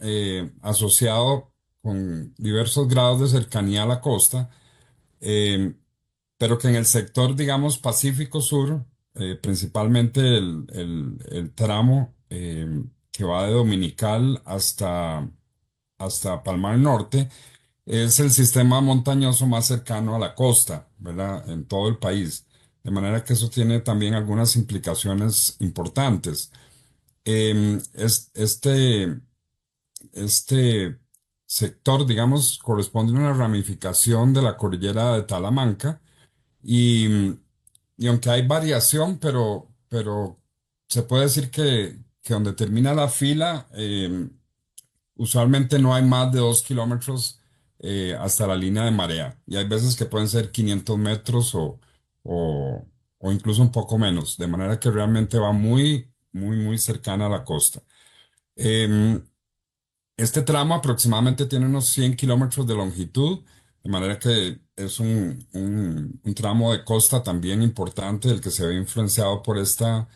asociado con diversos grados de cercanía a la costa. eh, pero que en el sector, digamos, Pacífico Sur, principalmente el tramo que va de Dominical hasta Palmar Norte, es el sistema montañoso más cercano a la costa, ¿verdad? En todo el país. De manera que eso tiene también algunas implicaciones importantes. Este sector, digamos, corresponde a una ramificación de la cordillera de Talamanca y, y aunque hay variación, pero se puede decir que donde termina la fila, usualmente no hay más de 2 kilómetros hasta la línea de marea. Y hay veces que pueden ser 500 metros o, o incluso un poco menos, de manera que realmente va muy, muy, muy cercana a la costa. Em, este tramo aproximadamente tiene unos 100 kilómetros de longitud, de manera que es un tramo de costa también importante, el que se ve influenciado por esta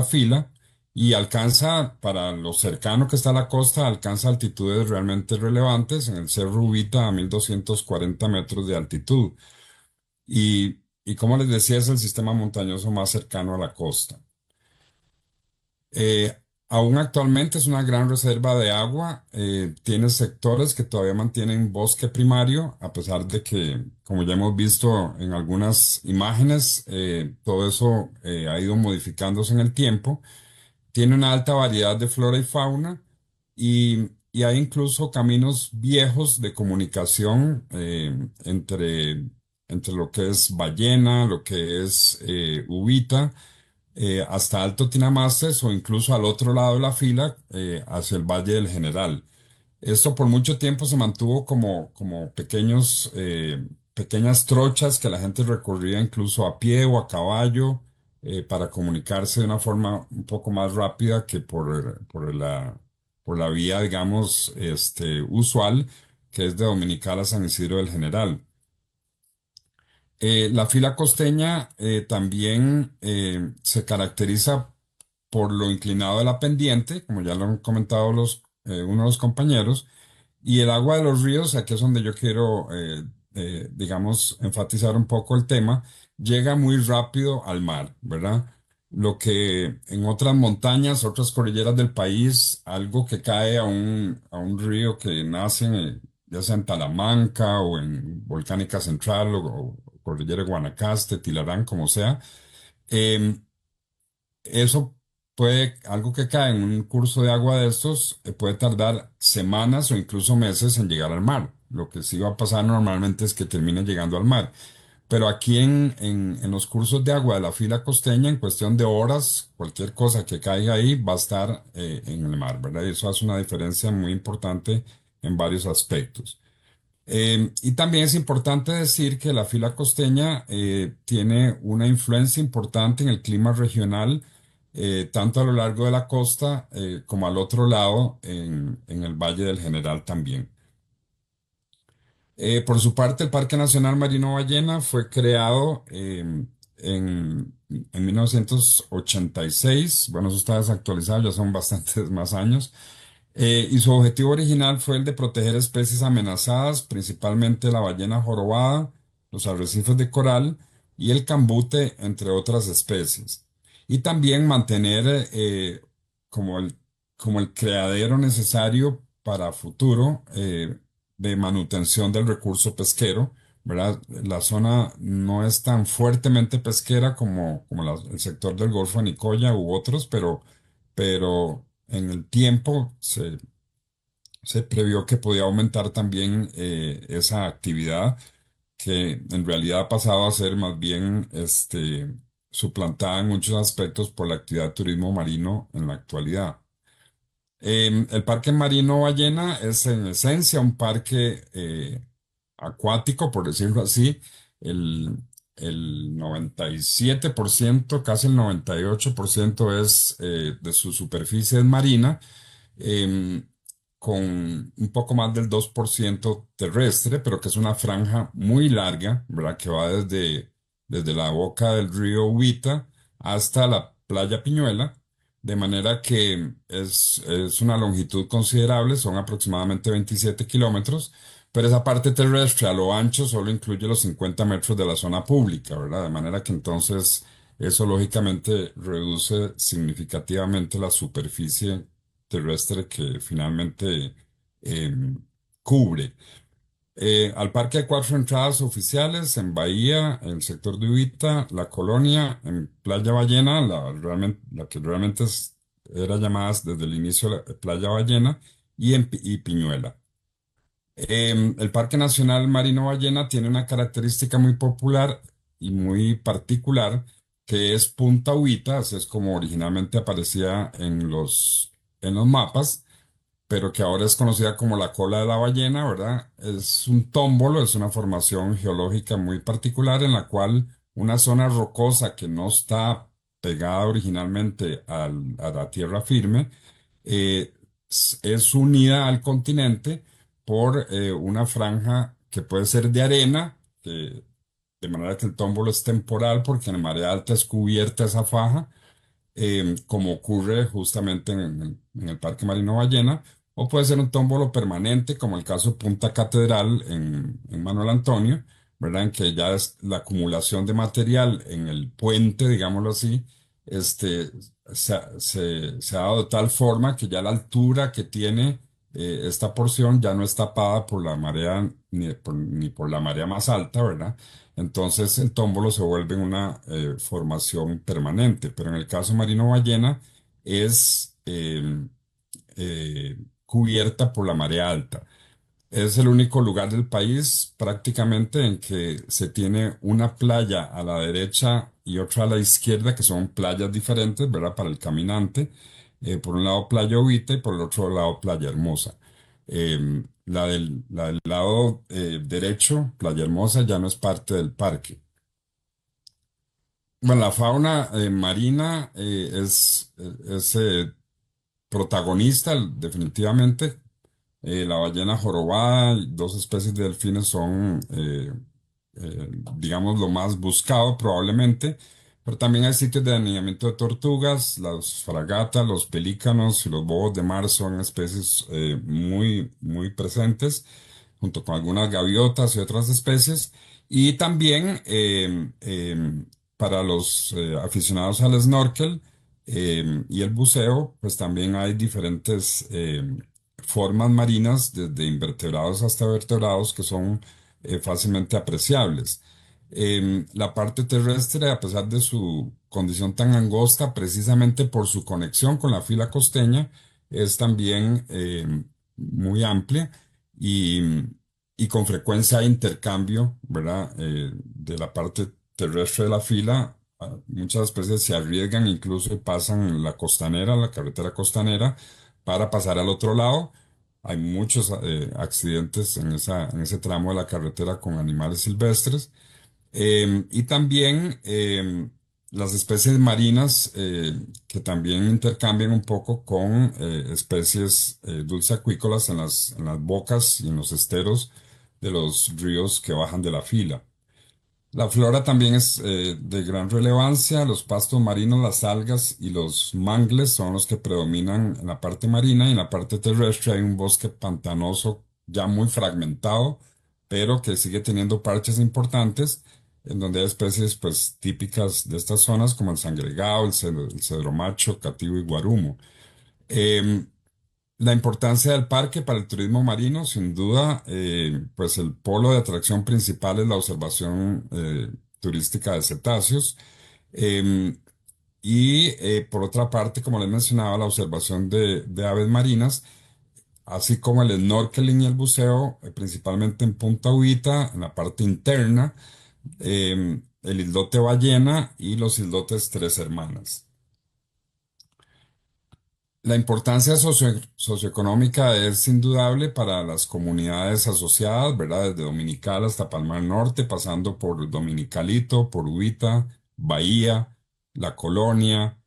fila, y alcanza, para lo cercano que está a la costa, alcanza altitudes realmente relevantes, en el Cerro Ubita a 1240 metros de altitud. Y como les decía, es el sistema montañoso más cercano a la costa. Eh, aún actualmente es una gran reserva de agua. Tiene sectores que todavía mantienen bosque primario, a pesar de que, como ya hemos visto en algunas imágenes, todo eso ha ido modificándose en el tiempo. Tiene una alta variedad de flora y fauna y hay incluso caminos viejos de comunicación entre lo que es Ballena, lo que es Ubita hasta Alto Tinamastes o incluso al otro lado de la fila, hacia el Valle del General. Esto por mucho tiempo se mantuvo como pequeñas trochas que la gente recorría incluso a pie o a caballo para comunicarse de una forma un poco más rápida que por la vía, digamos, usual, que es de Dominical a San Isidro del General. La fila costeña también se caracteriza por lo inclinado de la pendiente, como ya lo han comentado uno de los compañeros, y el agua de los ríos, aquí es donde yo quiero, digamos, enfatizar un poco el tema, llega muy rápido al mar, ¿verdad? Lo que en otras montañas, otras cordilleras del país, algo que cae a un río que nace ya sea en Talamanca o en Volcánica Central o Cordillera de Guanacaste, Tilarán, como sea, em, eso algo que cae en un curso de agua de estos, puede tardar semanas o incluso meses en llegar al mar. Lo que sí va a pasar normalmente es que termine llegando al mar. Pero aquí en los cursos de agua de la fila costeña, en cuestión de horas, cualquier cosa que caiga ahí va a estar en el mar, ¿verdad? Y eso hace una diferencia muy importante en varios aspectos. Y también es importante decir que la fila costeña tiene una influencia importante en el clima regional, tanto a lo largo de la costa como al otro lado, en el Valle del General también. Por su parte, el Parque Nacional Marino Ballena fue creado en 1986. Bueno, eso está desactualizado, ya son bastantes más años. Y su objetivo original fue el de proteger especies amenazadas, principalmente la ballena jorobada, los arrecifes de coral y el cambute, entre otras especies. Y también mantener como el, como el criadero necesario para futuro de manutención del recurso pesquero, ¿verdad? La zona no es tan fuertemente pesquera como el sector del Golfo de Nicoya u otros, pero en el tiempo se previó que podía aumentar también esa actividad que en realidad ha pasado a ser más bien suplantada en muchos aspectos por la actividad de turismo marino en la actualidad. El Parque Marino Ballena es en esencia un parque acuático, por decirlo así. El, el 97%, casi el 98% de su superficie es marina, em, con un poco más del 2% terrestre, pero que es una franja muy larga, ¿verdad? Que va desde la boca del río Ubita hasta la playa Piñuela, de manera que es una longitud considerable, son aproximadamente 27 kilómetros, pero esa parte terrestre a lo ancho solo incluye los 50 metros de la zona pública, ¿verdad? De manera que entonces eso lógicamente reduce significativamente la superficie terrestre que finalmente em, cubre. Al parque hay cuatro entradas oficiales: en Bahía, en el sector de Ubita, La Colonia, en Playa Ballena, la que realmente era llamada desde el inicio Playa Ballena, y Piñuela. El Parque Nacional Marino Ballena tiene una característica muy popular y muy particular, que es Punta Ubita, así es como originalmente aparecía en los mapas, pero que ahora es conocida como la cola de la ballena, ¿verdad? Es un tómbolo, es una formación geológica muy particular en la cual una zona rocosa que no está pegada originalmente a la tierra firme, eh, es unida al continente por una franja que puede ser de arena, de manera que el tómbolo es temporal porque en marea alta es cubierta esa faja, como ocurre justamente en el Parque Marino Ballena, o puede ser un tómbolo permanente, como el caso de Punta Catedral en Manuel Antonio, ¿verdad? En que ya es la acumulación de material en el puente, digámoslo así, este, se ha dado de tal forma que ya la altura que tiene esta porción ya no es tapada por la marea ni por la marea más alta, ¿verdad? Entonces el tómbolo se vuelve una formación permanente, pero en el caso marino ballena es cubierta por la marea alta. Es el único lugar del país prácticamente en que se tiene una playa a la derecha y otra a la izquierda, que son playas diferentes, ¿verdad? Para el caminante. Por un lado Playa Ovita y por el otro lado Playa Hermosa. La del lado derecho, Playa Hermosa, ya no es parte del parque. Bueno, la fauna marina es protagonista, definitivamente. La ballena jorobada y dos especies de delfines son, digamos, lo más buscado probablemente, pero también hay sitios de anidamiento de tortugas, las fragatas, los pelícanos y los bobos de mar son especies muy presentes, junto con algunas gaviotas y otras especies. Y también para los aficionados al snorkel y el buceo, pues también hay diferentes formas marinas, desde invertebrados hasta vertebrados, que son fácilmente apreciables. La parte terrestre, a pesar de su condición tan angosta, precisamente por su conexión con la fila costeña, es también muy amplia y, y con frecuencia hay intercambio, ¿verdad? De la parte terrestre de la fila. Muchas especies se arriesgan incluso y pasan la costanera, la carretera costanera, para pasar al otro lado. Hay muchos accidentes en ese tramo de la carretera con animales silvestres. Y también las especies marinas que también intercambian un poco con especies dulceacuícolas en las bocas y en los esteros de los ríos que bajan de la fila. La flora también es de gran relevancia. Los pastos marinos, las algas y los mangles son los que predominan en la parte marina y en la parte terrestre hay un bosque pantanoso ya muy fragmentado, pero que sigue teniendo parches importantes en donde hay especies pues típicas de estas zonas como el sangregao, el cedro macho, cativo y guarumo. Em, la importancia del parque para el turismo marino, sin duda, pues el polo de atracción principal es la observación turística de cetáceos. Em, por otra parte, como les mencionaba, la observación de aves marinas, así como el snorkeling y el buceo, principalmente en Punta Ubita, en la parte interna, el islote Ballena y los islotes Tres Hermanas. La importancia socioeconómica es indudable para las comunidades asociadas, ¿verdad? Desde Dominical hasta Palmar Norte, pasando por Dominicalito, por Ubita, Bahía, La Colonia,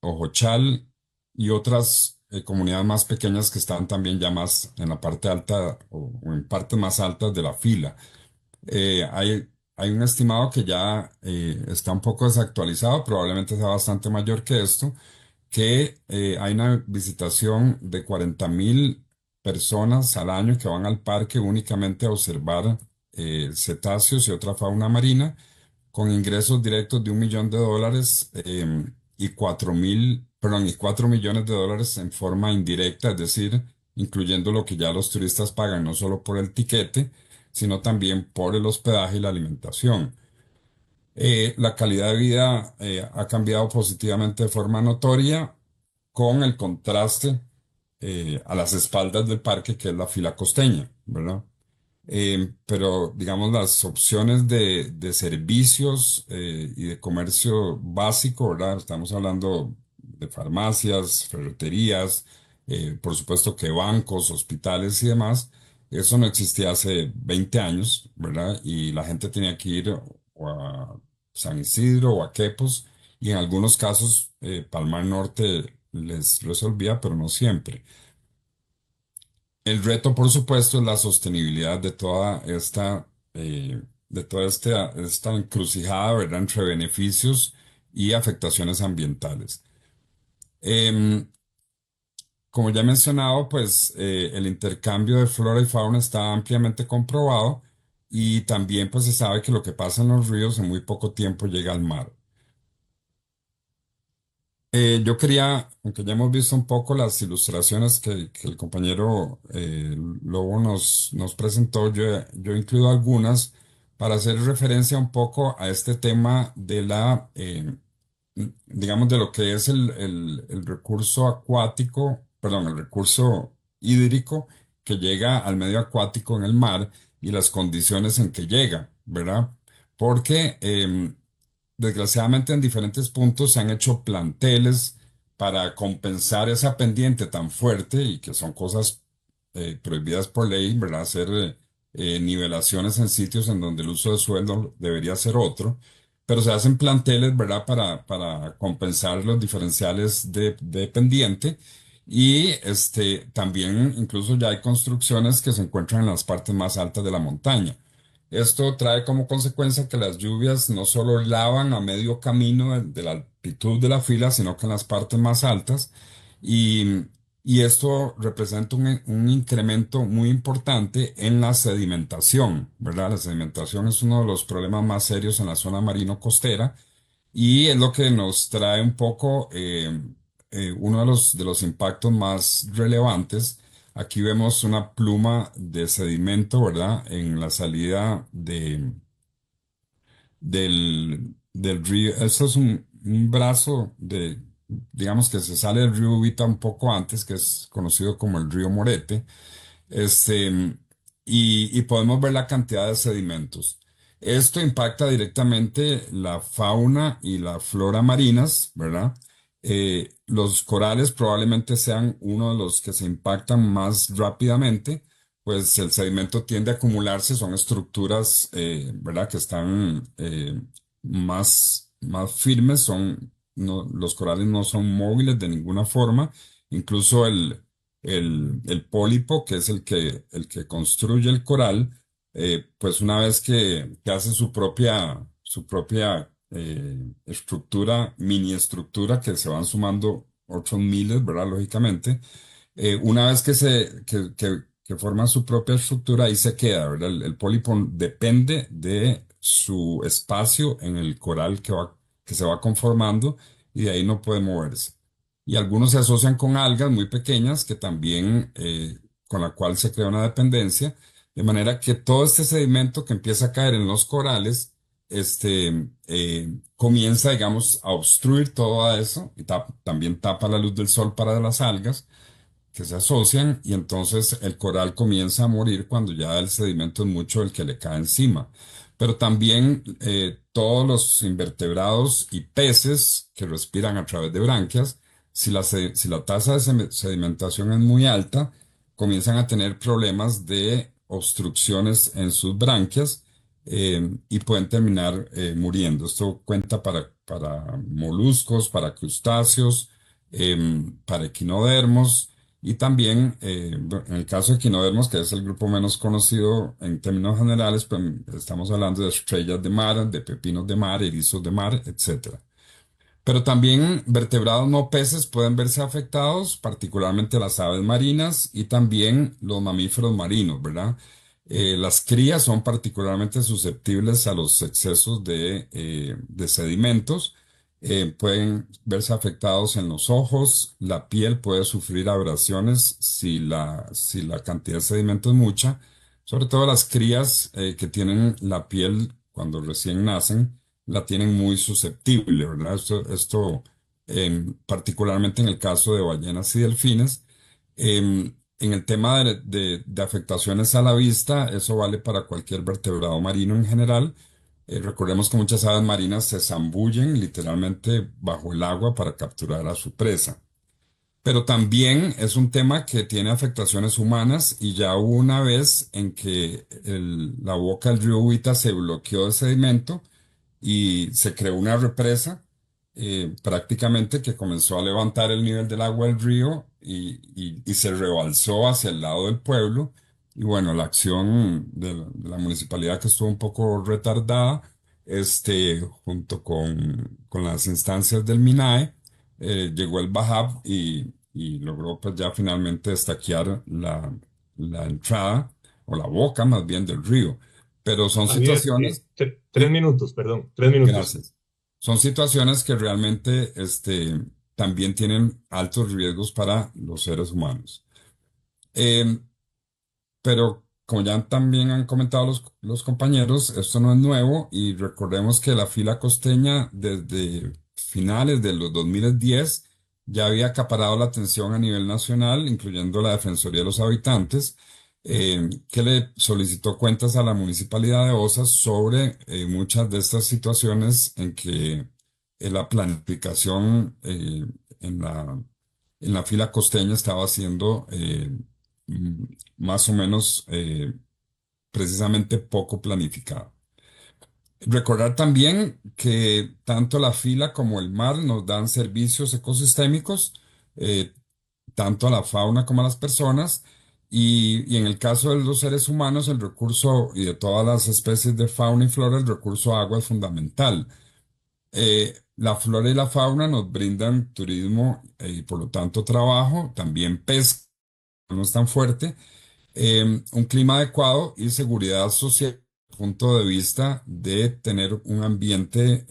Ojochal y otras comunidades más pequeñas que están también ya más en la parte alta o en partes más altas de la fila. Hay un estimado que ya está un poco desactualizado, probablemente sea bastante mayor que esto, que hay una visitación de 40.000 personas al año que van al parque únicamente a observar cetáceos y otra fauna marina, con ingresos directos de $1 millón y 4 millones de dólares en forma indirecta, es decir, incluyendo lo que ya los turistas pagan, no solo por el tiquete, sino también por el hospedaje y la alimentación. La calidad de vida ha cambiado positivamente de forma notoria con el contraste a las espaldas del parque, que es la fila costeña, ¿verdad? Pero, digamos, las opciones de servicios y de comercio básico, ¿verdad? Estamos hablando de farmacias, ferreterías, por supuesto que bancos, hospitales y demás. Eso no existía hace 20 años, ¿verdad? Y la gente tenía que ir o a San Isidro o a Quepos, y en algunos casos Palmar Norte les resolvía, pero no siempre. El reto, por supuesto, es la sostenibilidad de toda esta encrucijada, ¿verdad?, entre beneficios y afectaciones ambientales. Em, Como ya he mencionado, pues el intercambio de flora y fauna está ampliamente comprobado y también pues se sabe que lo que pasa en los ríos en muy poco tiempo llega al mar. Yo quería, aunque ya hemos visto un poco las ilustraciones que el compañero Lobo nos presentó, yo he incluido algunas para hacer referencia un poco a este tema digamos, de lo que es el recurso acuático, perdón, el recurso hídrico que llega al medio acuático en el mar y las condiciones en que llega, ¿verdad? Porque desgraciadamente en diferentes puntos se han hecho planteles para compensar esa pendiente tan fuerte y que son cosas prohibidas por ley, ¿verdad? Hacer nivelaciones en sitios en donde el uso de suelo debería ser otro, pero se hacen planteles, ¿verdad? Para compensar los diferenciales de pendiente. Y también incluso ya hay construcciones que se encuentran en las partes más altas de la montaña. Esto trae como consecuencia que las lluvias no solo lavan a medio camino de la altitud de la fila, sino que en las partes más altas. Y, y esto representa un incremento muy importante en la sedimentación, ¿verdad? La sedimentación es uno de los problemas más serios en la zona marino-costera y es lo que nos trae un poco uno de los impactos más relevantes. Aquí vemos una pluma de sedimento, ¿verdad? En la salida del río. Esto es un brazo digamos que se sale del río Ubita un poco antes, que es conocido como el río Morete. Este, y podemos ver la cantidad de sedimentos. Esto impacta directamente la fauna y la flora marinas, ¿verdad? Los corales probablemente sean uno de los que se impactan más rápidamente, pues el sedimento tiende a acumularse, son estructuras, ¿verdad? Que están más firmes, los corales no son móviles de ninguna forma, incluso el pólipo, que es el que construye el coral, pues una vez que hace su propia estructura, mini estructura, que se van sumando otros miles, ¿verdad? Lógicamente, una vez que forma su propia estructura, ahí se queda, ¿verdad? El pólipo depende de su espacio en el coral que se va conformando y de ahí no puede moverse. Y algunos se asocian con algas muy pequeñas que también, con la cual se crea una dependencia, de manera que todo este sedimento que empieza a caer en los corales, comienza, digamos, a obstruir todo eso y también tapa la luz del sol para las algas que se asocian y entonces el coral comienza a morir cuando ya el sedimento es mucho el que le cae encima. Pero también todos los invertebrados y peces que respiran a través de branquias, si la tasa de sedimentación es muy alta, comienzan a tener problemas de obstrucciones en sus branquias y pueden terminar muriendo. Esto cuenta para moluscos, para crustáceos, para equinodermos. Y también, en el caso de equinodermos, que es el grupo menos conocido en términos generales, pues estamos hablando de estrellas de mar, de pepinos de mar, erizos de mar, etcétera. Pero también vertebrados no peces pueden verse afectados, particularmente las aves marinas y también los mamíferos marinos, ¿verdad? Las crías son particularmente susceptibles a los excesos de sedimentos. Pueden verse afectados en los ojos, la piel puede sufrir abrasiones si la cantidad de sedimento es mucha, sobre todo las crías que tienen la piel cuando recién nacen la tienen muy susceptible, ¿verdad? Particularmente en el caso de ballenas y delfines. En el tema de afectaciones a la vista, eso vale para cualquier vertebrado marino en general. Recordemos que muchas aves marinas se zambullen literalmente bajo el agua para capturar a su presa. Pero también es un tema que tiene afectaciones humanas y ya hubo una vez en que la boca del río Ubita se bloqueó de sedimento y se creó una represa prácticamente que comenzó a levantar el nivel del agua del río y se rebalsó hacia el lado del pueblo. Y bueno, la acción de la municipalidad que estuvo un poco retardada, junto con las instancias del MINAE, llegó el BAJAP y logró pues ya finalmente estaquear la entrada o la boca más bien del río. Pero son Javier, situaciones. 3 minutos, perdón, 3 minutos. Gracias. Son situaciones que realmente también tienen altos riesgos para los seres humanos. Em, pero como ya también han comentado los compañeros, esto no es nuevo y recordemos que la fila costeña desde finales de los 2010 ya había acaparado la atención a nivel nacional, incluyendo la Defensoría de los Habitantes, que le solicitó cuentas a la Municipalidad de Osas sobre muchas de estas situaciones en que la planificación en en la fila costeña estaba siendo mm, más o menos precisamente poco planificada. Recordar también que tanto la fila como el mar nos dan servicios ecosistémicos, eh, tanto a la fauna como a las personas, y en el caso de los seres humanos, el recurso y de todas las especies de fauna y flora, el recurso agua es fundamental. La flora y la fauna nos brindan turismo y por lo tanto trabajo, también pesca, no es tan fuerte, un clima adecuado y seguridad social, desde el punto de vista de tener un ambiente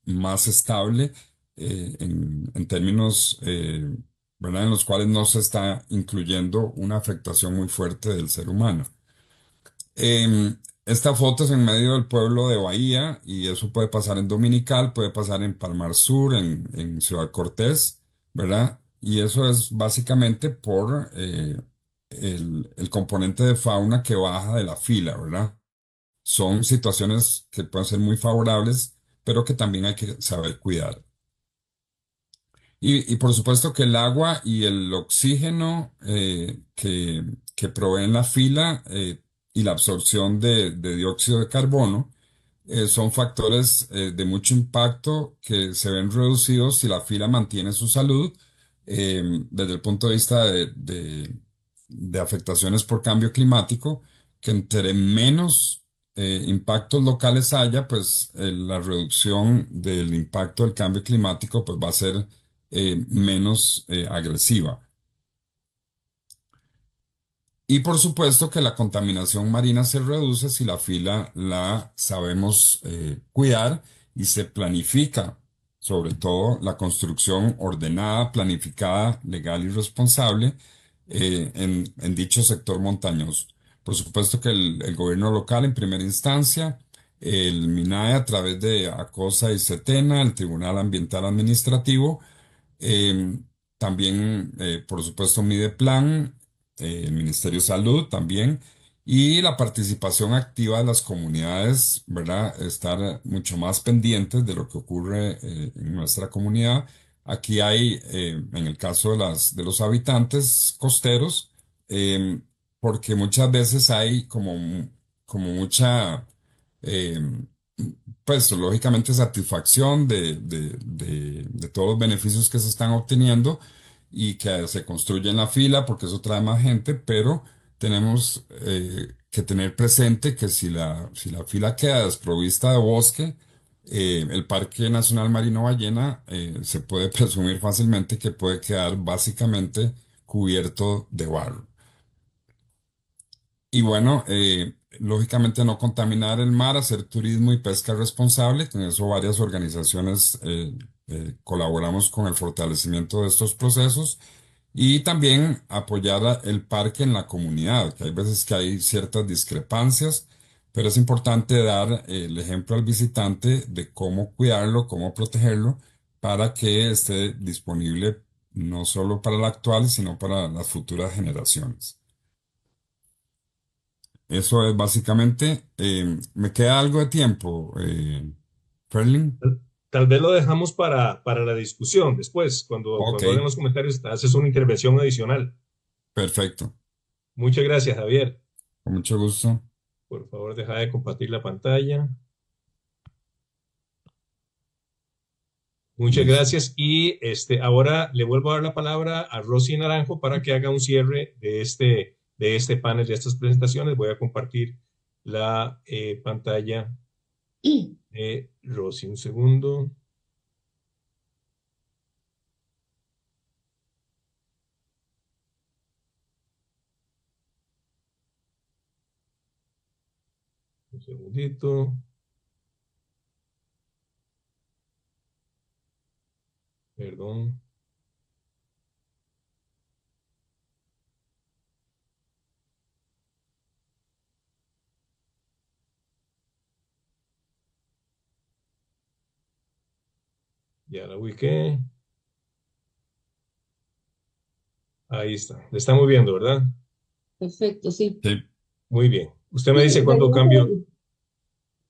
más estable en términos, ¿verdad? En los cuales no se está incluyendo una afectación muy fuerte del ser humano. Esta foto es en medio del pueblo de Bahía y eso puede pasar en Dominical, puede pasar en Palmar Sur, en Ciudad Cortés, ¿verdad? Y eso es básicamente por el componente de fauna que baja de la fila, ¿verdad? Son situaciones que pueden ser muy favorables, pero que también hay que saber cuidar. Y por supuesto que el agua y el oxígeno que proveen la fila y la absorción de dióxido de carbono son factores de mucho impacto que se ven reducidos si la fila mantiene su salud desde el punto de vista de afectaciones por cambio climático, que entre menos impactos locales haya, pues la reducción del impacto del cambio climático pues va a ser menos agresiva. Y por supuesto que la contaminación marina se reduce si la fila la sabemos cuidar y se planifica, sobre todo la construcción ordenada, planificada, legal y responsable en dicho sector montañoso. Por supuesto que el gobierno local en primera instancia, el MINAE a través de ACOSA y CETENA, el Tribunal Ambiental Administrativo, eh, también, por supuesto, Mideplan, el Ministerio de Salud también, y la participación activa de las comunidades, ¿verdad? Estar mucho más pendientes de lo que ocurre en nuestra comunidad. Aquí hay, en el caso de de los habitantes costeros, eh, porque muchas veces hay como mucha, eh, pues lógicamente satisfacción de todos los beneficios que se están obteniendo y que se construye en la fila porque eso trae más gente, pero tenemos que tener presente que si la fila queda desprovista de bosque, el Parque Nacional Marino Ballena se puede presumir fácilmente que puede quedar básicamente cubierto de barro. Y bueno, lógicamente no contaminar el mar, hacer turismo y pesca responsable. Con eso varias organizaciones colaboramos con el fortalecimiento de estos procesos y también apoyar el parque en la comunidad, que hay veces que hay ciertas discrepancias, pero es importante dar el ejemplo al visitante de cómo cuidarlo, cómo protegerlo, para que esté disponible no solo para la actual, sino para las futuras generaciones. Eso es básicamente. Me queda algo de tiempo, Ferlin. Tal vez lo dejamos para la discusión después, Ok, cuando hagan los comentarios, haces una intervención adicional. perfecto. Muchas gracias, Javier. Con mucho gusto. Por favor, deja de compartir la pantalla. Muchas Listo. gracias. Y ahora le vuelvo a dar la palabra a Rosy Naranjo para que haga un cierre de este panel, de estas presentaciones. Voy a compartir la pantalla de Rosy. Un segundo. Un segundito. Perdón. Ya la ubiqué. Ahí está. Le estamos viendo, ¿verdad? Perfecto, sí. Sí, Muy bien. Usted me Sí, dice bueno, cuándo cambio.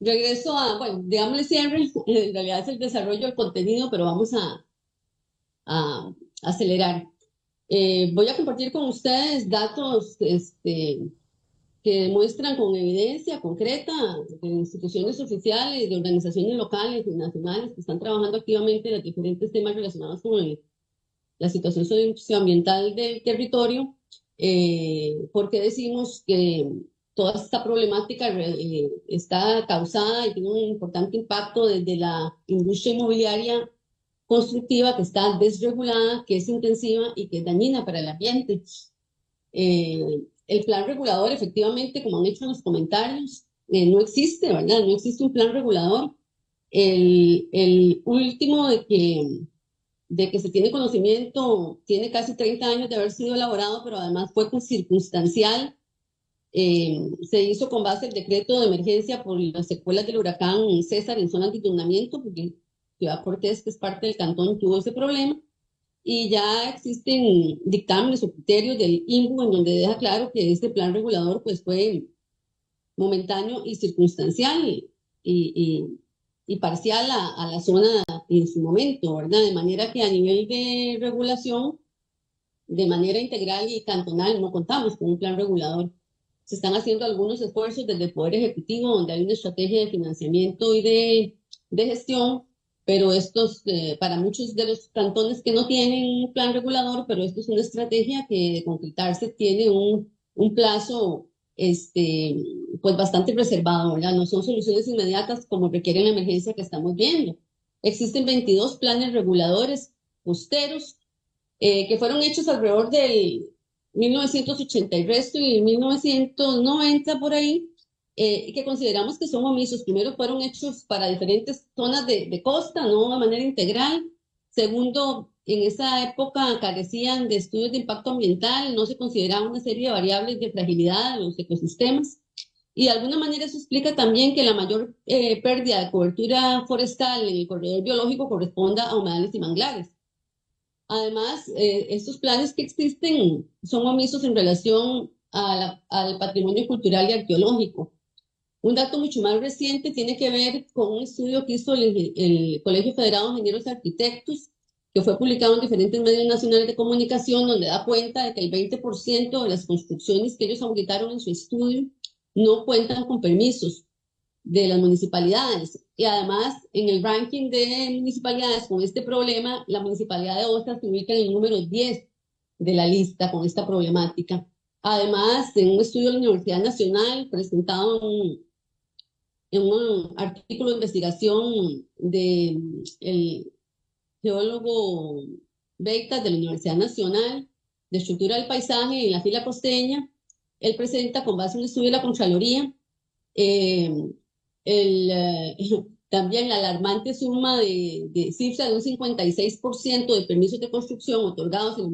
regreso a, bueno, digámosle cierre, en realidad es el desarrollo del contenido, pero vamos a acelerar. Voy a compartir con ustedes datos que demuestran con evidencia concreta de instituciones oficiales, de organizaciones locales y nacionales que están trabajando activamente en los diferentes temas relacionados con la situación socioambiental del territorio, porque decimos que toda esta problemática está causada y tiene un importante impacto desde la industria inmobiliaria constructiva que está desregulada, que es intensiva y que es dañina para el ambiente. El plan regulador, efectivamente, como han hecho en los comentarios, no existe, ¿verdad? No existe un plan regulador. El último de que se tiene conocimiento tiene casi 30 años de haber sido elaborado, pero además fue circunstancial. Se hizo con base el decreto de emergencia por las secuelas del huracán César en zonas de inundamiento, porque Ciudad Cortés, que es parte del cantón, tuvo ese problema. Y ya existen dictámenes o criterios del INBU en donde deja claro que este plan regulador pues fue momentáneo y circunstancial y parcial a la zona en su momento, ¿verdad? De manera que a nivel de regulación, de manera integral y cantonal, no contamos con un plan regulador. Se están haciendo algunos esfuerzos desde el Poder Ejecutivo, donde hay una estrategia de financiamiento y de gestión, pero para muchos de los cantones que no tienen un plan regulador, pero esto es una estrategia que de concretarse tiene un plazo pues bastante reservado, ¿verdad? No son soluciones inmediatas como requiere la emergencia que estamos viendo. Existen 22 planes reguladores costeros que fueron hechos alrededor del 1980 y resto y 1990 por ahí, que consideramos que son omisos. Primero, fueron hechos para diferentes zonas de costa, no de manera integral. Segundo, en esa época carecían de estudios de impacto ambiental, no se consideraba una serie de variables de fragilidad de los ecosistemas. Y de alguna manera eso explica también que la mayor pérdida de cobertura forestal en el corredor biológico corresponda a humedales y manglares. Además, estos planes que existen son omisos en relación al patrimonio cultural y arqueológico. Un dato mucho más reciente tiene que ver con un estudio que hizo el Colegio Federado de Ingenieros y Arquitectos, que fue publicado en diferentes medios nacionales de comunicación, donde da cuenta de que el 20% de las construcciones que ellos auditaron en su estudio no cuentan con permisos de las municipalidades. Y además, en el ranking de municipalidades con este problema, la municipalidad de Osa se ubica en el número 10 de la lista con esta problemática. Además, en un estudio de la Universidad Nacional presentado en un artículo de investigación del geólogo Beitas de la Universidad Nacional de Estructura del Paisaje en la fila costeña, él presenta con base en un estudio de la Contraloría también la alarmante suma de cifra de un 56% de permisos de construcción otorgados en la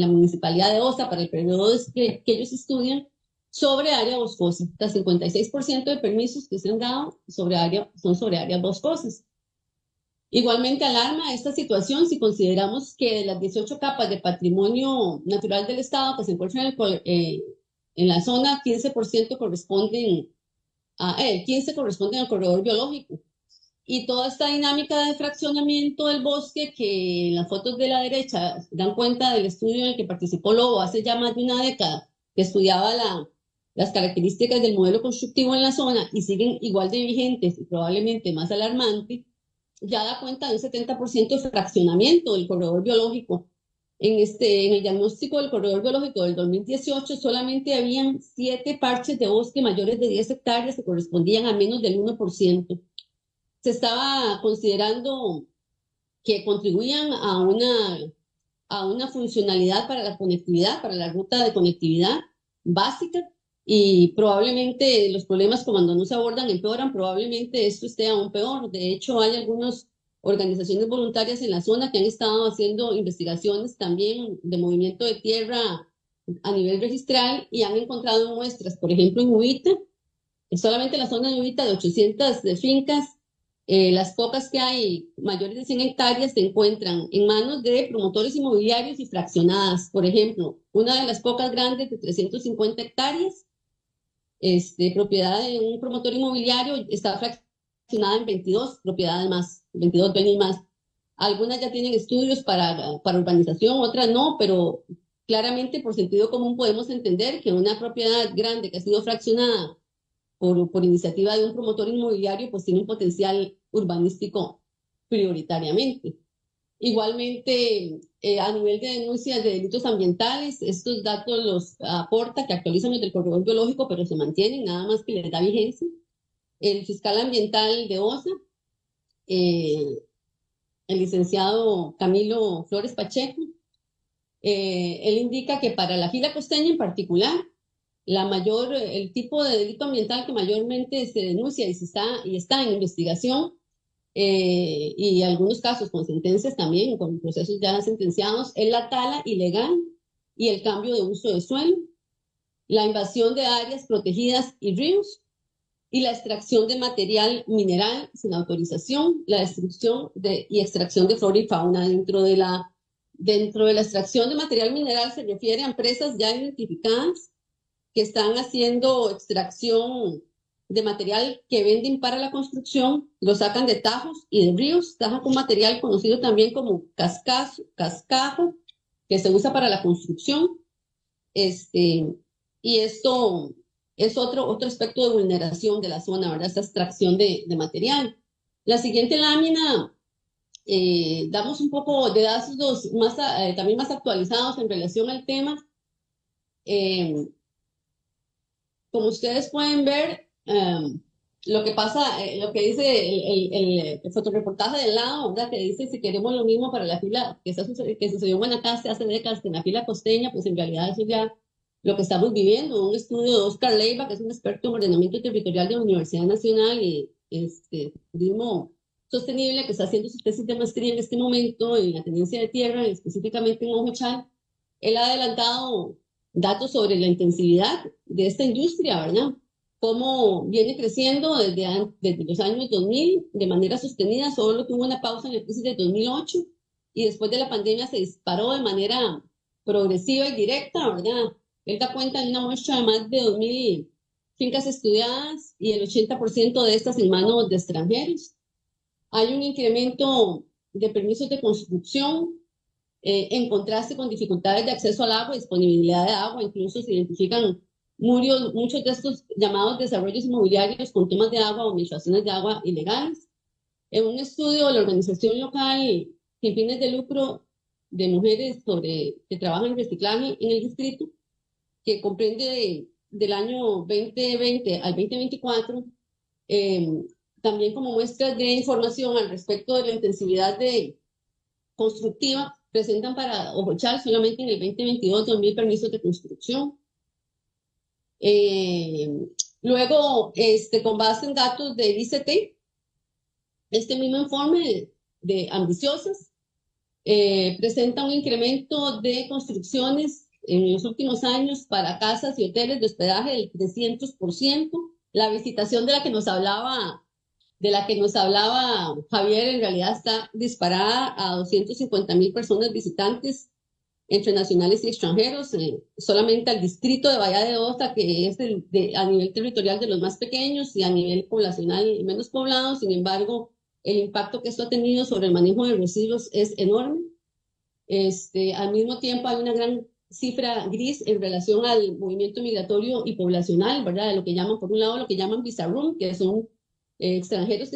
municipalidad de Osa para el periodo que ellos estudian sobre área boscosa. El 56% de permisos que se han dado son sobre áreas boscosas. Igualmente alarma esta situación si consideramos que de las 18 capas de patrimonio natural del Estado que se encuentran en la zona, 15% corresponden el 15 corresponden al corredor biológico. Y toda esta dinámica de fraccionamiento del bosque, que en las fotos de la derecha dan cuenta del estudio en el que participó Lobo hace ya más de una década, que estudiaba las características del modelo constructivo en la zona y siguen igual de vigentes y probablemente más alarmantes, ya da cuenta de un 70% de fraccionamiento del corredor biológico. En el diagnóstico del corredor biológico del 2018 solamente habían 7 parches de bosque mayores de 10 hectáreas que correspondían a menos del 1%. Se estaba considerando que contribuían a una funcionalidad para la conectividad, para la ruta de conectividad básica, y probablemente los problemas cuando no se abordan empeoran, probablemente esto esté aún peor. De hecho, hay algunas organizaciones voluntarias en la zona que han estado haciendo investigaciones también de movimiento de tierra a nivel registral y han encontrado muestras, por ejemplo, en Uvita, solamente en la zona de Uvita de 800 de fincas, las pocas que hay mayores de 100 hectáreas se encuentran en manos de promotores inmobiliarios y fraccionadas. Por ejemplo, una de las pocas grandes de 350 hectáreas propiedad de un promotor inmobiliario está fraccionada en 22 propiedades más, 22 venues más. Algunas ya tienen estudios para urbanización, otras no, pero claramente por sentido común podemos entender que una propiedad grande que ha sido fraccionada por iniciativa de un promotor inmobiliario, pues tiene un potencial urbanístico prioritariamente. Igualmente, a nivel de denuncias de delitos ambientales, estos datos los aporta, que actualizan los del corredor biológico, pero se mantienen, nada más que les da vigencia. El fiscal ambiental de OSA, el licenciado Camilo Flores Pacheco, él indica que para la fila costeña en particular, el tipo de delito ambiental que mayormente se denuncia y está en investigación, y algunos casos con sentencias también, con procesos ya sentenciados, es la tala ilegal y el cambio de uso de suelo, la invasión de áreas protegidas y ríos, y la extracción de material mineral sin autorización, la destrucción y extracción de flora y fauna. Dentro de la extracción de material mineral se refiere a empresas ya identificadas que están haciendo extracción de material que venden para la construcción, lo sacan de tajos y de ríos, sacan un material conocido también como cascajo, que se usa para la construcción. Y esto es otro aspecto de vulneración de la zona, ¿verdad? Esta extracción de material. La siguiente lámina, damos un poco de datos también más actualizados en relación al tema. Como ustedes pueden ver, lo que pasa, lo que dice el fotoreportaje del lado, ¿verdad? Que dice si queremos lo mismo para la fila que sucedió en Guanacaste hace décadas en la fila costeña, pues en realidad eso ya lo que estamos viviendo. Un estudio de Oscar Leiva, que es un experto en ordenamiento territorial de la Universidad Nacional y turismo sostenible, que está haciendo su tesis de maestría en este momento en la tenencia de tierra, específicamente en Ojochal. Él ha adelantado datos sobre la intensividad de esta industria, ¿verdad? Cómo viene creciendo desde los años 2000 de manera sostenida, solo tuvo una pausa en la crisis de 2008 y después de la pandemia se disparó de manera progresiva y directa, ¿verdad? Él da cuenta de una muestra de más de 2.000 fincas estudiadas y el 80% de estas en manos de extranjeros. Hay un incremento de permisos de construcción, en contraste con dificultades de acceso al agua, disponibilidad de agua. Incluso se identifican muchos de estos llamados desarrollos inmobiliarios con tomas de agua o administraciones de agua ilegales. En un estudio de la organización local sin fines de lucro de mujeres que trabajan en reciclaje en el distrito, que comprende del año 2020 al 2024, también como muestras de información al respecto de la intensividad constructiva, presentan para Ojochal solamente en el 2022 2.000 permisos de construcción. Luego, con base en datos del ICT, este mismo informe de Ambiciosas presenta un incremento de construcciones en los últimos años para casas y hoteles de hospedaje del 300%. La visitación de la que nos hablaba Javier, en realidad está disparada a 250.000 personas visitantes entre nacionales y extranjeros, solamente al distrito de Bahía de Osa, que es a nivel territorial de los más pequeños y a nivel poblacional menos poblado. Sin embargo, el impacto que esto ha tenido sobre el manejo de residuos es enorme. Al mismo tiempo hay una gran cifra gris en relación al movimiento migratorio y poblacional, ¿verdad? De lo que llaman, por un lado, lo que llaman visa room, que son extranjeros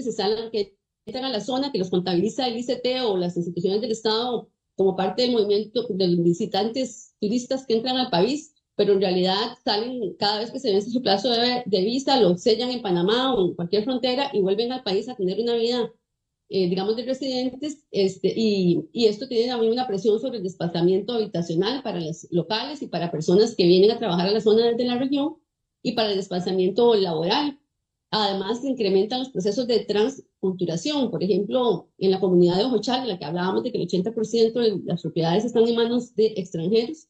que entran a la zona, que los contabiliza el ICT o las instituciones del Estado como parte del movimiento de los visitantes turistas que entran al país, pero en realidad salen cada vez que se vence su plazo de visa, lo sellan en Panamá o en cualquier frontera y vuelven al país a tener una vida, digamos, de residentes, y esto tiene también una presión sobre el desplazamiento habitacional para los locales y para personas que vienen a trabajar a la zona desde la región y para el desplazamiento laboral. Además, se incrementan los procesos de transculturación. Por ejemplo, en la comunidad de Ojochal, en la que hablábamos de que el 80% de las propiedades están en manos de extranjeros,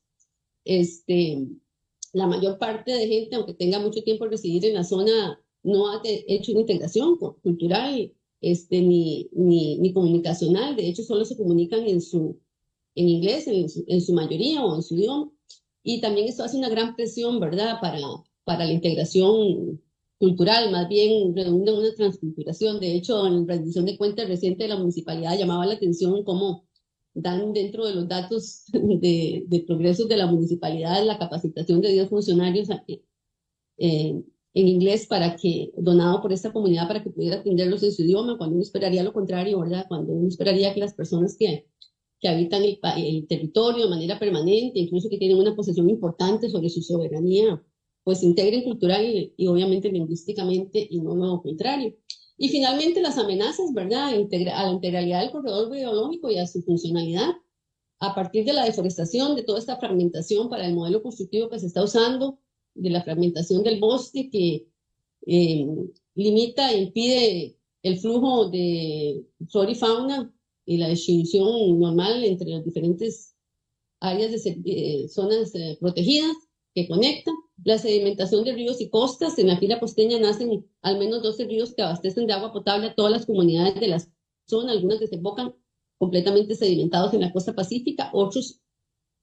la mayor parte de gente, aunque tenga mucho tiempo residir en la zona, no ha hecho una integración cultural ni comunicacional. De hecho, solo se comunican en inglés, en su mayoría, o en su idioma. Y también esto hace una gran presión, ¿verdad?, para la integración cultural, más bien redunda en una transculturación. De hecho, en la rendición de cuentas reciente de la municipalidad llamaba la atención cómo dan dentro de los datos de progresos de la municipalidad la capacitación de 10 funcionarios en inglés donado por esta comunidad para que pudiera atenderlos en su idioma, cuando uno esperaría lo contrario, ¿verdad? Cuando uno esperaría que las personas que habitan el territorio de manera permanente, incluso que tienen una posesión importante sobre su soberanía, pues se integren cultural y obviamente lingüísticamente y no lo contrario. Y finalmente las amenazas, ¿verdad? A la integralidad del corredor biológico y a su funcionalidad, a partir de la deforestación, de toda esta fragmentación para el modelo constructivo que se está usando, de la fragmentación del bosque que limita e impide el flujo de flora y fauna y la distribución normal entre las diferentes áreas de zonas protegidas que conectan, la sedimentación de ríos y costas. En la fila costeña nacen al menos 12 ríos que abastecen de agua potable a todas las comunidades de la zona, algunas desembocan completamente sedimentados en la costa pacífica, otros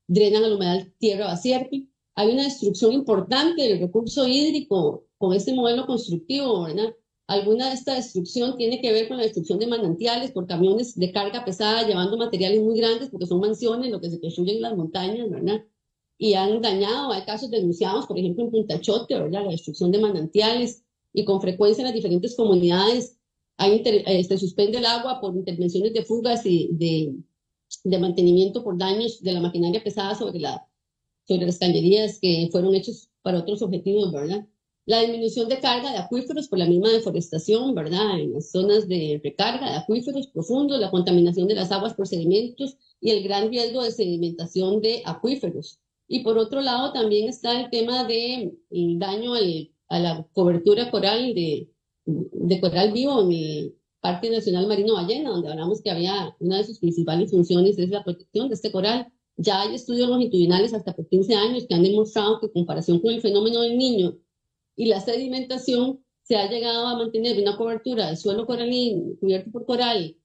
drenan al humedal tierra basierpe. Hay una destrucción importante del recurso hídrico con este modelo constructivo, ¿verdad? Alguna de esta destrucción tiene que ver con la destrucción de manantiales por camiones de carga pesada llevando materiales muy grandes, porque son mansiones lo que se construyen en las montañas, ¿verdad? Y han dañado, hay casos denunciados, por ejemplo, en Punta Chote, ¿verdad? La destrucción de manantiales, y con frecuencia en las diferentes comunidades se suspende el agua por intervenciones de fugas y de mantenimiento por daños de la maquinaria pesada sobre las cañerías que fueron hechos para otros objetivos, ¿verdad? La disminución de carga de acuíferos por la misma deforestación, ¿verdad? En las zonas de recarga de acuíferos profundos, la contaminación de las aguas por sedimentos y el gran riesgo de sedimentación de acuíferos. Y por otro lado también está el tema de daño a la cobertura coral de coral vivo en el Parque Nacional Marino Ballena, donde hablamos que había una de sus principales funciones es la protección de este coral. Ya hay estudios longitudinales hasta por 15 años que han demostrado que en comparación con el fenómeno del Niño y la sedimentación, se ha llegado a mantener una cobertura del suelo coralino cubierto por coral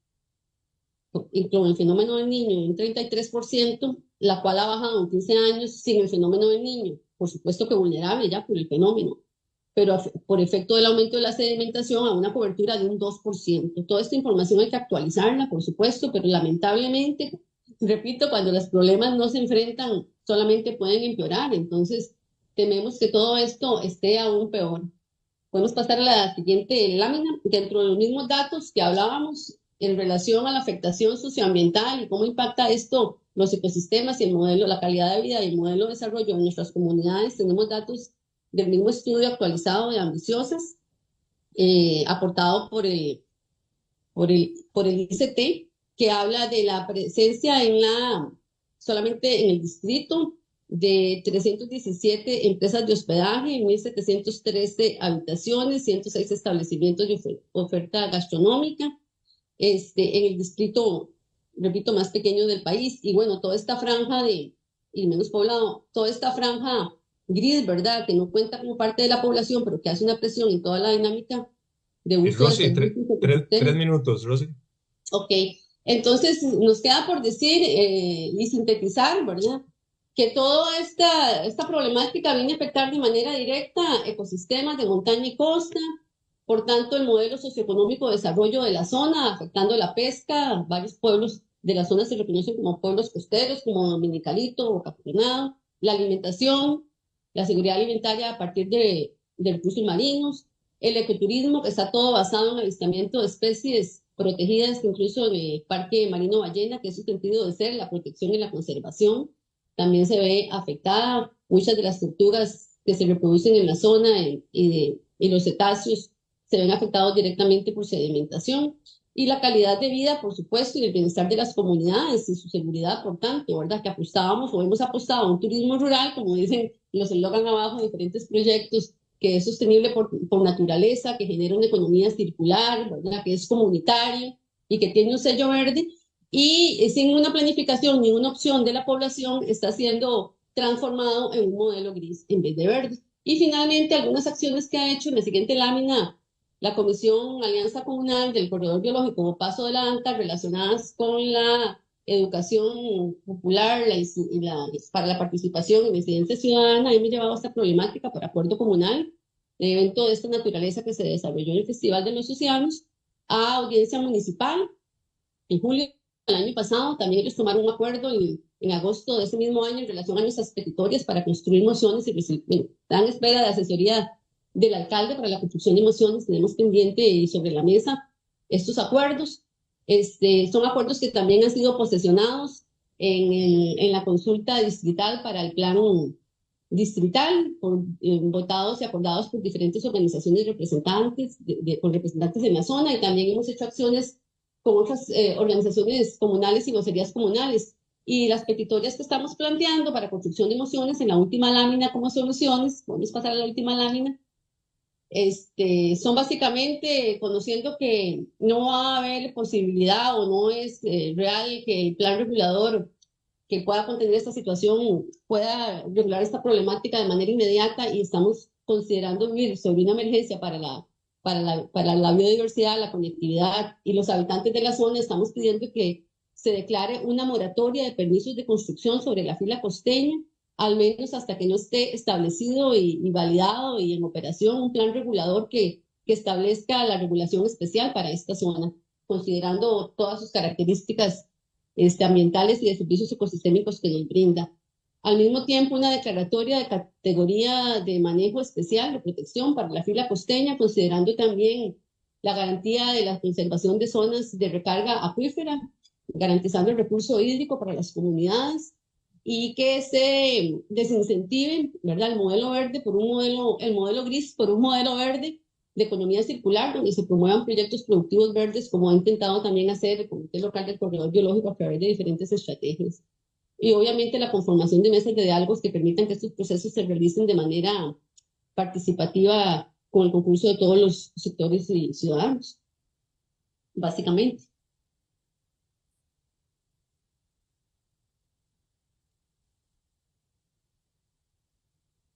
y con el fenómeno del Niño en un 33%, la cual ha bajado en 15 años sin el fenómeno del Niño. Por supuesto que vulnerable ya por el fenómeno, pero por efecto del aumento de la sedimentación a una cobertura de un 2%. Toda esta información hay que actualizarla, por supuesto, pero lamentablemente, repito, cuando los problemas no se enfrentan, solamente pueden empeorar. Entonces, tememos que todo esto esté aún peor. Podemos pasar a la siguiente lámina. Dentro de los mismos datos que hablábamos en relación a la afectación socioambiental y cómo impacta esto los ecosistemas y el modelo, la calidad de vida y el modelo de desarrollo en nuestras comunidades, tenemos datos del mismo estudio actualizado de Ambiciosas, aportado por el ICT, que habla de la presencia solamente en el distrito de 317 empresas de hospedaje, 1.713 habitaciones, 106 establecimientos de oferta gastronómica, en el distrito, repito, más pequeño del país. Y bueno, toda esta franja y menos poblado, toda esta franja gris, ¿verdad?, que no cuenta como parte de la población, pero que hace una presión en toda la dinámica de uso Rosy, de servicios. 3 minutos, Rosy. Ok, entonces nos queda por decir y sintetizar, ¿verdad?, que toda esta problemática viene a afectar de manera directa ecosistemas de montaña y costa, por tanto el modelo socioeconómico de desarrollo de la zona, afectando la pesca. Varios pueblos de la zona se reconocen como pueblos costeros, como Dominicalito o Capitolado, la alimentación, la seguridad alimentaria a partir de recursos marinos, el ecoturismo, que está todo basado en el avistamiento de especies protegidas, incluso en el Parque Marino Ballena, que es su sentido de ser, la protección y la conservación, también se ve afectada. Muchas de las tortugas que se reproducen en la zona y los cetáceos se ven afectados directamente por sedimentación. Y la calidad de vida, por supuesto, y el bienestar de las comunidades y su seguridad, por tanto, ¿verdad?, que apostábamos o hemos apostado a un turismo rural, como dicen los eslogan abajo de diferentes proyectos, que es sostenible por naturaleza, que genera una economía circular, ¿verdad?, que es comunitario y que tiene un sello verde, y sin una planificación ni una opción de la población está siendo transformado en un modelo gris en vez de verde. Y finalmente, algunas acciones que ha hecho en la siguiente lámina la Comisión Alianza Comunal del Corredor Biológico Paso de la Anca, relacionadas con la educación popular para la participación en la incidencia ciudadana, hemos llevado esta problemática por acuerdo comunal, el evento de esta naturaleza que se desarrolló en el Festival de los Océanos, a audiencia municipal en julio del año pasado. También ellos tomaron un acuerdo en agosto de ese mismo año en relación a nuestras petitorias para construir mociones y están en espera de asesoría del alcalde para la construcción de mociones. Tenemos pendiente sobre la mesa estos acuerdos. Son acuerdos que también han sido posesionados en la consulta distrital para el plan distrital, votados y acordados por diferentes organizaciones representantes, por representantes en la zona, y también hemos hecho acciones con otras organizaciones comunales y vocerías comunales. Y las petitorias que estamos planteando para construcción de mociones en la última lámina como soluciones, vamos a pasar a la última lámina, son básicamente conociendo que no va a haber posibilidad o no es real que el plan regulador que pueda contener esta situación pueda regular esta problemática de manera inmediata, y estamos considerando vivir sobre una emergencia para la biodiversidad, la conectividad y los habitantes de la zona. Estamos pidiendo que se declare una moratoria de permisos de construcción sobre la fila costeña, al menos hasta que no esté establecido y validado y en operación un plan regulador que establezca la regulación especial para esta zona, considerando todas sus características ambientales y de servicios ecosistémicos que nos brinda. Al mismo tiempo, una declaratoria de categoría de manejo especial de protección para la fila costeña, considerando también la garantía de la conservación de zonas de recarga acuífera, garantizando el recurso hídrico para las comunidades, y que se desincentive, ¿verdad?, el modelo verde por el modelo gris por un modelo verde de economía circular, donde se promuevan proyectos productivos verdes, como ha intentado también hacer el Comité Local del Corredor Biológico a través de diferentes estrategias. Y obviamente la conformación de mesas de diálogos que permitan que estos procesos se realicen de manera participativa con el concurso de todos los sectores y ciudadanos, básicamente.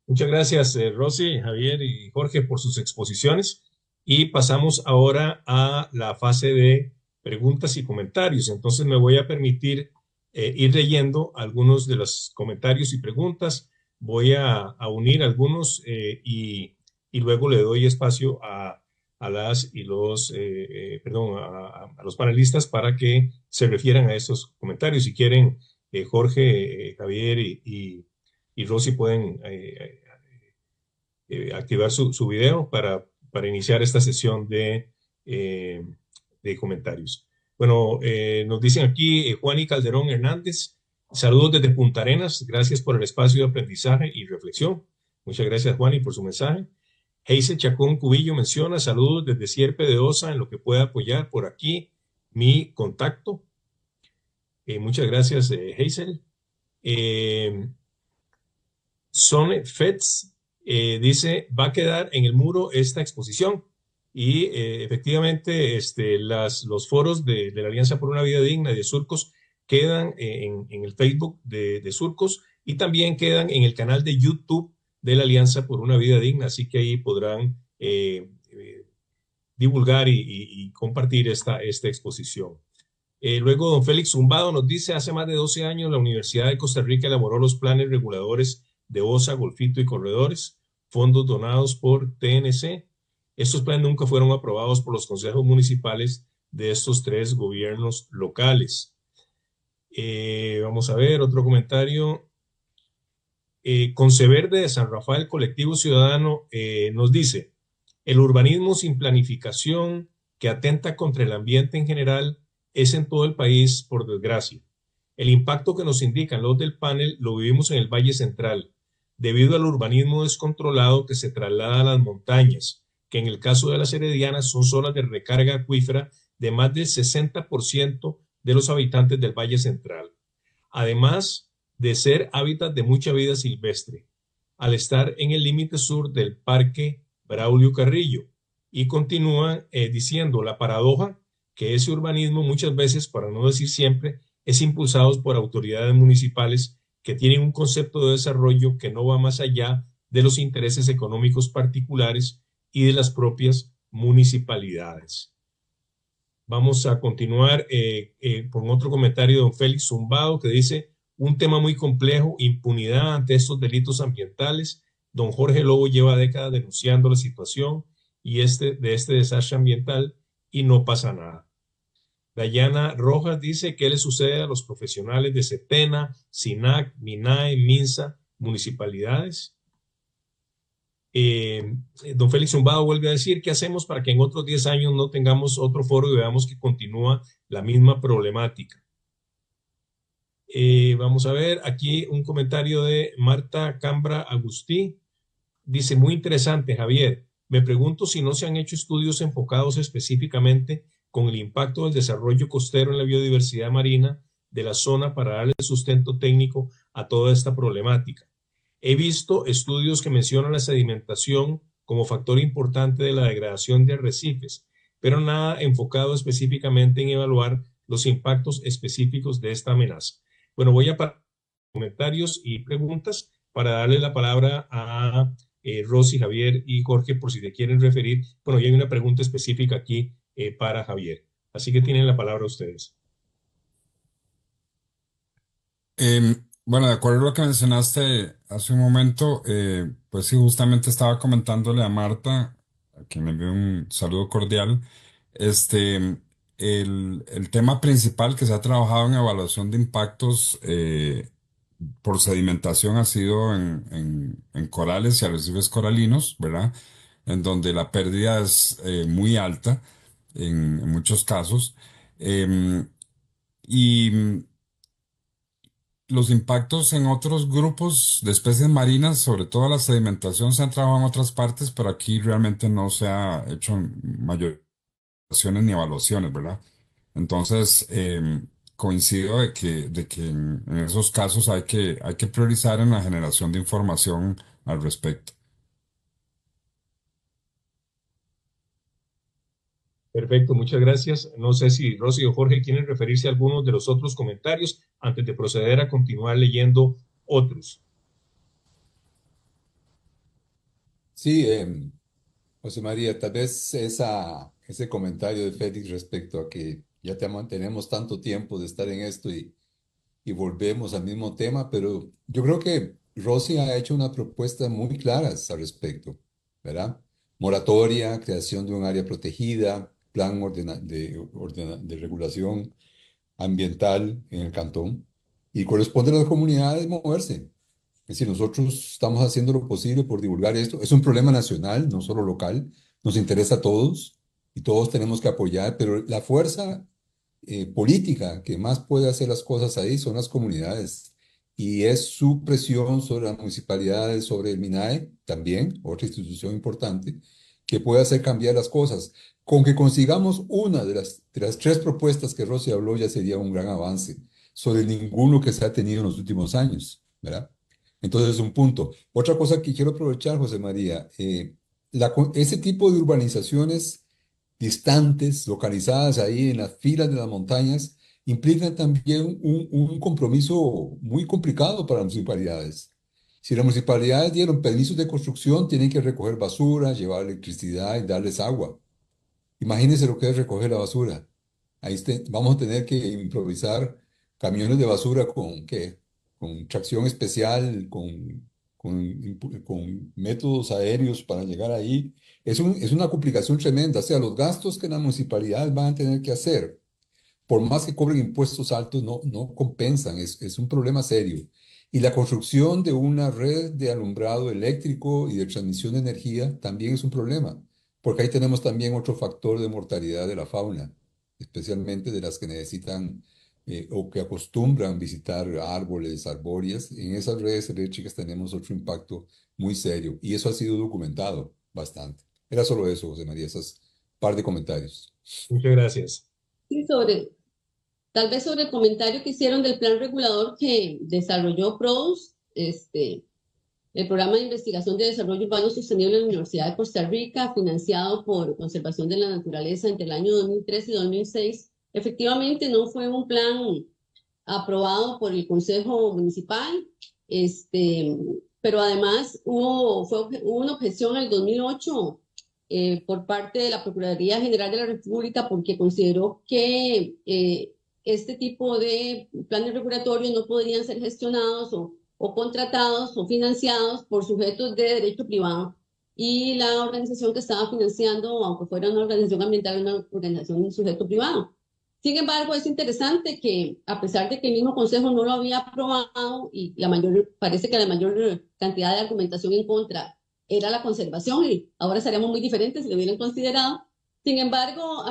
Muchas gracias, Rosy, Javier y Jorge, por sus exposiciones. Y pasamos ahora a la fase de preguntas y comentarios. Entonces me voy a permitir ir leyendo algunos de los comentarios y preguntas. Voy a unir algunos y luego le doy espacio a las y los, a los panelistas para que se refieran a estos comentarios. Si quieren, Jorge, Javier y Rosy pueden activar su video para iniciar esta sesión de comentarios. Bueno, nos dicen aquí Juan y Calderón Hernández, saludos desde Punta Arenas, gracias por el espacio de aprendizaje y reflexión. Muchas gracias, Juan, y por su mensaje. Heise Chacón Cubillo menciona, saludos desde Sierpe de Osa, en lo que pueda apoyar por aquí mi contacto. Muchas gracias, Heisel. Sone Fetz dice, va a quedar en el muro esta exposición. Y efectivamente los foros de la Alianza por una Vida Digna y de Surcos quedan en el Facebook de Surcos, y también quedan en el canal de YouTube de la Alianza por una Vida Digna, así que ahí podrán divulgar y compartir esta exposición. Luego don Félix Zumbado nos dice, hace más de 12 años la Universidad de Costa Rica elaboró los planes reguladores de OSA, Golfito y Corredores, fondos donados por TNC. Estos planes nunca fueron aprobados por los consejos municipales de estos 3 gobiernos locales. Vamos a ver otro comentario. Conceverde de San Rafael, Colectivo Ciudadano, nos dice, el urbanismo sin planificación que atenta contra el ambiente en general es en todo el país, por desgracia. El impacto que nos indican los del panel lo vivimos en el Valle Central, debido al urbanismo descontrolado que se traslada a las montañas, que en el caso de las Heredianas son zonas de recarga acuífera de más del 60% de los habitantes del Valle Central, además de ser hábitat de mucha vida silvestre, al estar en el límite sur del Parque Braulio Carrillo. Y continúan diciendo la paradoja que ese urbanismo muchas veces, para no decir siempre, es impulsado por autoridades municipales que tienen un concepto de desarrollo que no va más allá de los intereses económicos particulares y de las propias municipalidades. Vamos a continuar con otro comentario de don Félix Zumbado que dice, un tema muy complejo, impunidad ante estos delitos ambientales. Don Jorge Lobo lleva décadas denunciando la situación de este desastre ambiental y no pasa nada. Dayana Rojas dice, ¿qué le sucede a los profesionales de SETENA, SINAC, MINAE, MINSA, municipalidades? Don Félix Zumbado vuelve a decir, ¿qué hacemos para que en otros 10 años no tengamos otro foro y veamos que continúa la misma problemática? Vamos a ver, aquí un comentario de Marta Cambra Agustí. Dice, muy interesante, Javier. Me pregunto si no se han hecho estudios enfocados específicamente con el impacto del desarrollo costero en la biodiversidad marina de la zona para darle sustento técnico a toda esta problemática. He visto estudios que mencionan la sedimentación como factor importante de la degradación de arrecifes, pero nada enfocado específicamente en evaluar los impactos específicos de esta amenaza. Bueno, voy a parar comentarios y preguntas para darle la palabra a Rosy, Javier y Jorge por si te quieren referir. Bueno, y hay una pregunta específica aquí para Javier. Así que tienen la palabra ustedes. Bueno, de acuerdo a lo que mencionaste hace un momento, pues sí, justamente estaba comentándole a Marta, a quien le envío un saludo cordial, este, el tema principal que se ha trabajado en evaluación de impactos por sedimentación ha sido en corales y arrecifes coralinos, ¿verdad? En donde la pérdida es muy alta en muchos casos. Em, y los impactos en otros grupos de especies marinas, sobre todo la sedimentación, se han trabajado en otras partes, pero aquí realmente no se ha hecho mayores ni evaluaciones, ¿verdad? Entonces, coincido de que en esos casos hay que priorizar en la generación de información al respecto. Perfecto, muchas gracias. No sé si Rosy o Jorge quieren referirse a algunos de los otros comentarios antes de proceder a continuar leyendo otros. Sí, José María, tal vez ese comentario de Félix respecto a que ya tenemos tanto tiempo de estar en esto y volvemos al mismo tema, pero yo creo que Rosy ha hecho una propuesta muy claras al respecto, ¿verdad? Moratoria, creación de un área protegida, plan de regulación ambiental en el cantón, y corresponde a las comunidades moverse. Es decir, nosotros estamos haciendo lo posible por divulgar esto. Es un problema nacional, no solo local. Nos interesa a todos y todos tenemos que apoyar, pero la fuerza política que más puede hacer las cosas ahí son las comunidades. Y es su presión sobre las municipalidades, sobre el MINAE también, otra institución importante, que puede hacer cambiar las cosas. Con que consigamos una de las tres propuestas que Rosy habló ya sería un gran avance sobre ninguno que se ha tenido en los últimos años, ¿verdad? Entonces es un punto. Otra cosa que quiero aprovechar, José María, ese tipo de urbanizaciones distantes, localizadas ahí en las filas de las montañas, implican también un compromiso muy complicado para las municipalidades. Si las municipalidades dieron permisos de construcción, tienen que recoger basura, llevar electricidad y darles agua. Imagínense lo que es recoger la basura. Vamos a tener que improvisar camiones de basura con, ¿qué? Con tracción especial, con métodos aéreos para llegar ahí. Es una complicación tremenda. O sea, los gastos que las municipalidades van a tener que hacer, por más que cobren impuestos altos, no compensan. Es un problema serio. Y la construcción de una red de alumbrado eléctrico y de transmisión de energía también es un problema, porque ahí tenemos también otro factor de mortalidad de la fauna, especialmente de las que necesitan o que acostumbran visitar árboles, arbóreas. En esas redes eléctricas tenemos otro impacto muy serio y eso ha sido documentado bastante. Era solo eso, José María, esos par de comentarios. Muchas gracias. Sí, tal vez sobre el comentario que hicieron del plan regulador que desarrolló PRODUS, el Programa de Investigación de Desarrollo Urbano Sostenible de la Universidad de Costa Rica, financiado por Conservación de la Naturaleza entre el año 2003 y 2006. Efectivamente, no fue un plan aprobado por el Consejo Municipal, pero además hubo una objeción en el 2008 por parte de la Procuraduría General de la República, porque consideró que este tipo de planes regulatorios no podrían ser gestionados o contratados o financiados por sujetos de derecho privado. Y la organización que estaba financiando, aunque fuera una organización ambiental, una organización de sujeto privado. Sin embargo, es interesante que, a pesar de que el mismo Consejo no lo había aprobado y parece que la mayor cantidad de argumentación en contra era la conservación, y ahora estaríamos muy diferentes si lo hubieran considerado. Sin embargo,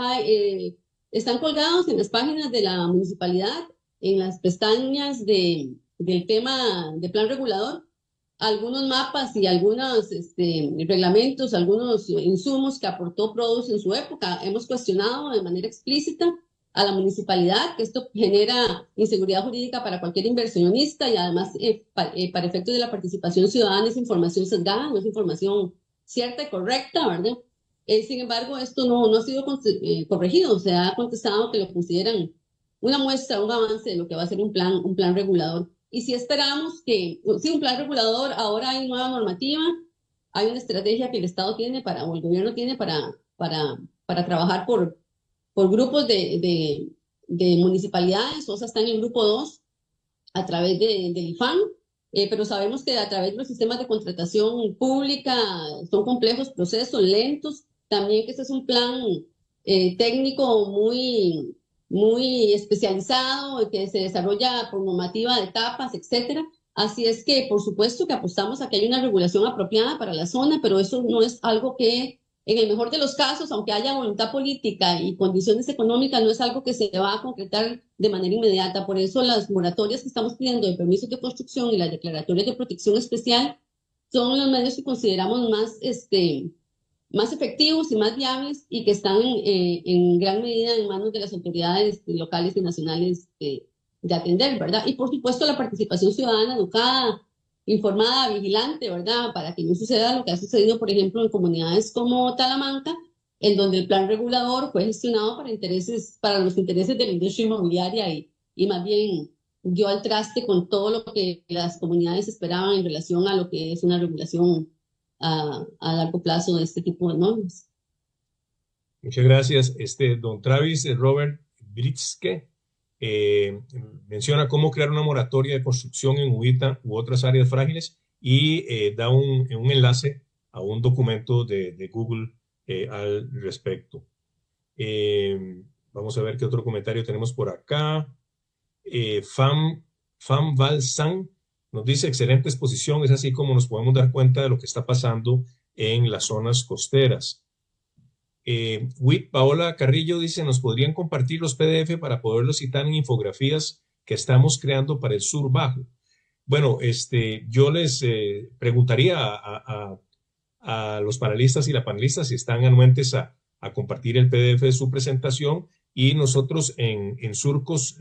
están colgados en las páginas de la municipalidad, en las pestañas del tema de plan regulador, algunos mapas y algunos reglamentos, algunos insumos que aportó Produce en su época. Hemos cuestionado de manera explícita a la municipalidad que esto genera inseguridad jurídica para cualquier inversionista, y además para efectos de la participación ciudadana es información sesgada, no es información cierta y correcta, ¿verdad? Sin embargo, esto no ha sido corregido. Se ha contestado que lo consideran una muestra, un avance de lo que va a ser un plan regulador. Y si esperamos que, sí, un plan regulador, ahora hay nueva normativa, hay una estrategia que el Estado tiene o el gobierno tiene para trabajar por grupos de municipalidades. Sosa está en el grupo 2 a través del IFAN, pero sabemos que a través de los sistemas de contratación pública son complejos procesos, lentos. También que este es un plan técnico muy especializado, que se desarrolla por normativa de etapas, etcétera. Así es que, por supuesto, que apostamos a que haya una regulación apropiada para la zona, pero eso no es algo que, en el mejor de los casos, aunque haya voluntad política y condiciones económicas, no es algo que se va a concretar de manera inmediata. Por eso las moratorias que estamos pidiendo de permisos de construcción y las declaratorias de protección especial son los medios que consideramos más efectivos y más viables, y que están en gran medida en manos de las autoridades locales y nacionales de atender, ¿verdad? Y por supuesto la participación ciudadana educada, informada, vigilante, ¿verdad? Para que no suceda lo que ha sucedido, por ejemplo, en comunidades como Talamanca, en donde el plan regulador fue gestionado para los intereses de la industria inmobiliaria, y más bien dio al traste con todo lo que las comunidades esperaban en relación a lo que es una regulación a largo plazo de este tipo de normas. Muchas gracias. Don Travis Robert Britzke menciona cómo crear una moratoria de construcción en Uvita u otras áreas frágiles, y da un enlace a un documento de Google al respecto. Vamos a ver qué otro comentario tenemos por acá. Fam Valsan nos dice: excelente exposición, es así como nos podemos dar cuenta de lo que está pasando en las zonas costeras. Paola Carrillo dice: ¿nos podrían compartir los PDF para poderlos citar en infografías que estamos creando para el Sur Bajo? Bueno, yo les preguntaría a los panelistas y la panelista si están anuentes a compartir el PDF de su presentación, y nosotros en Surcos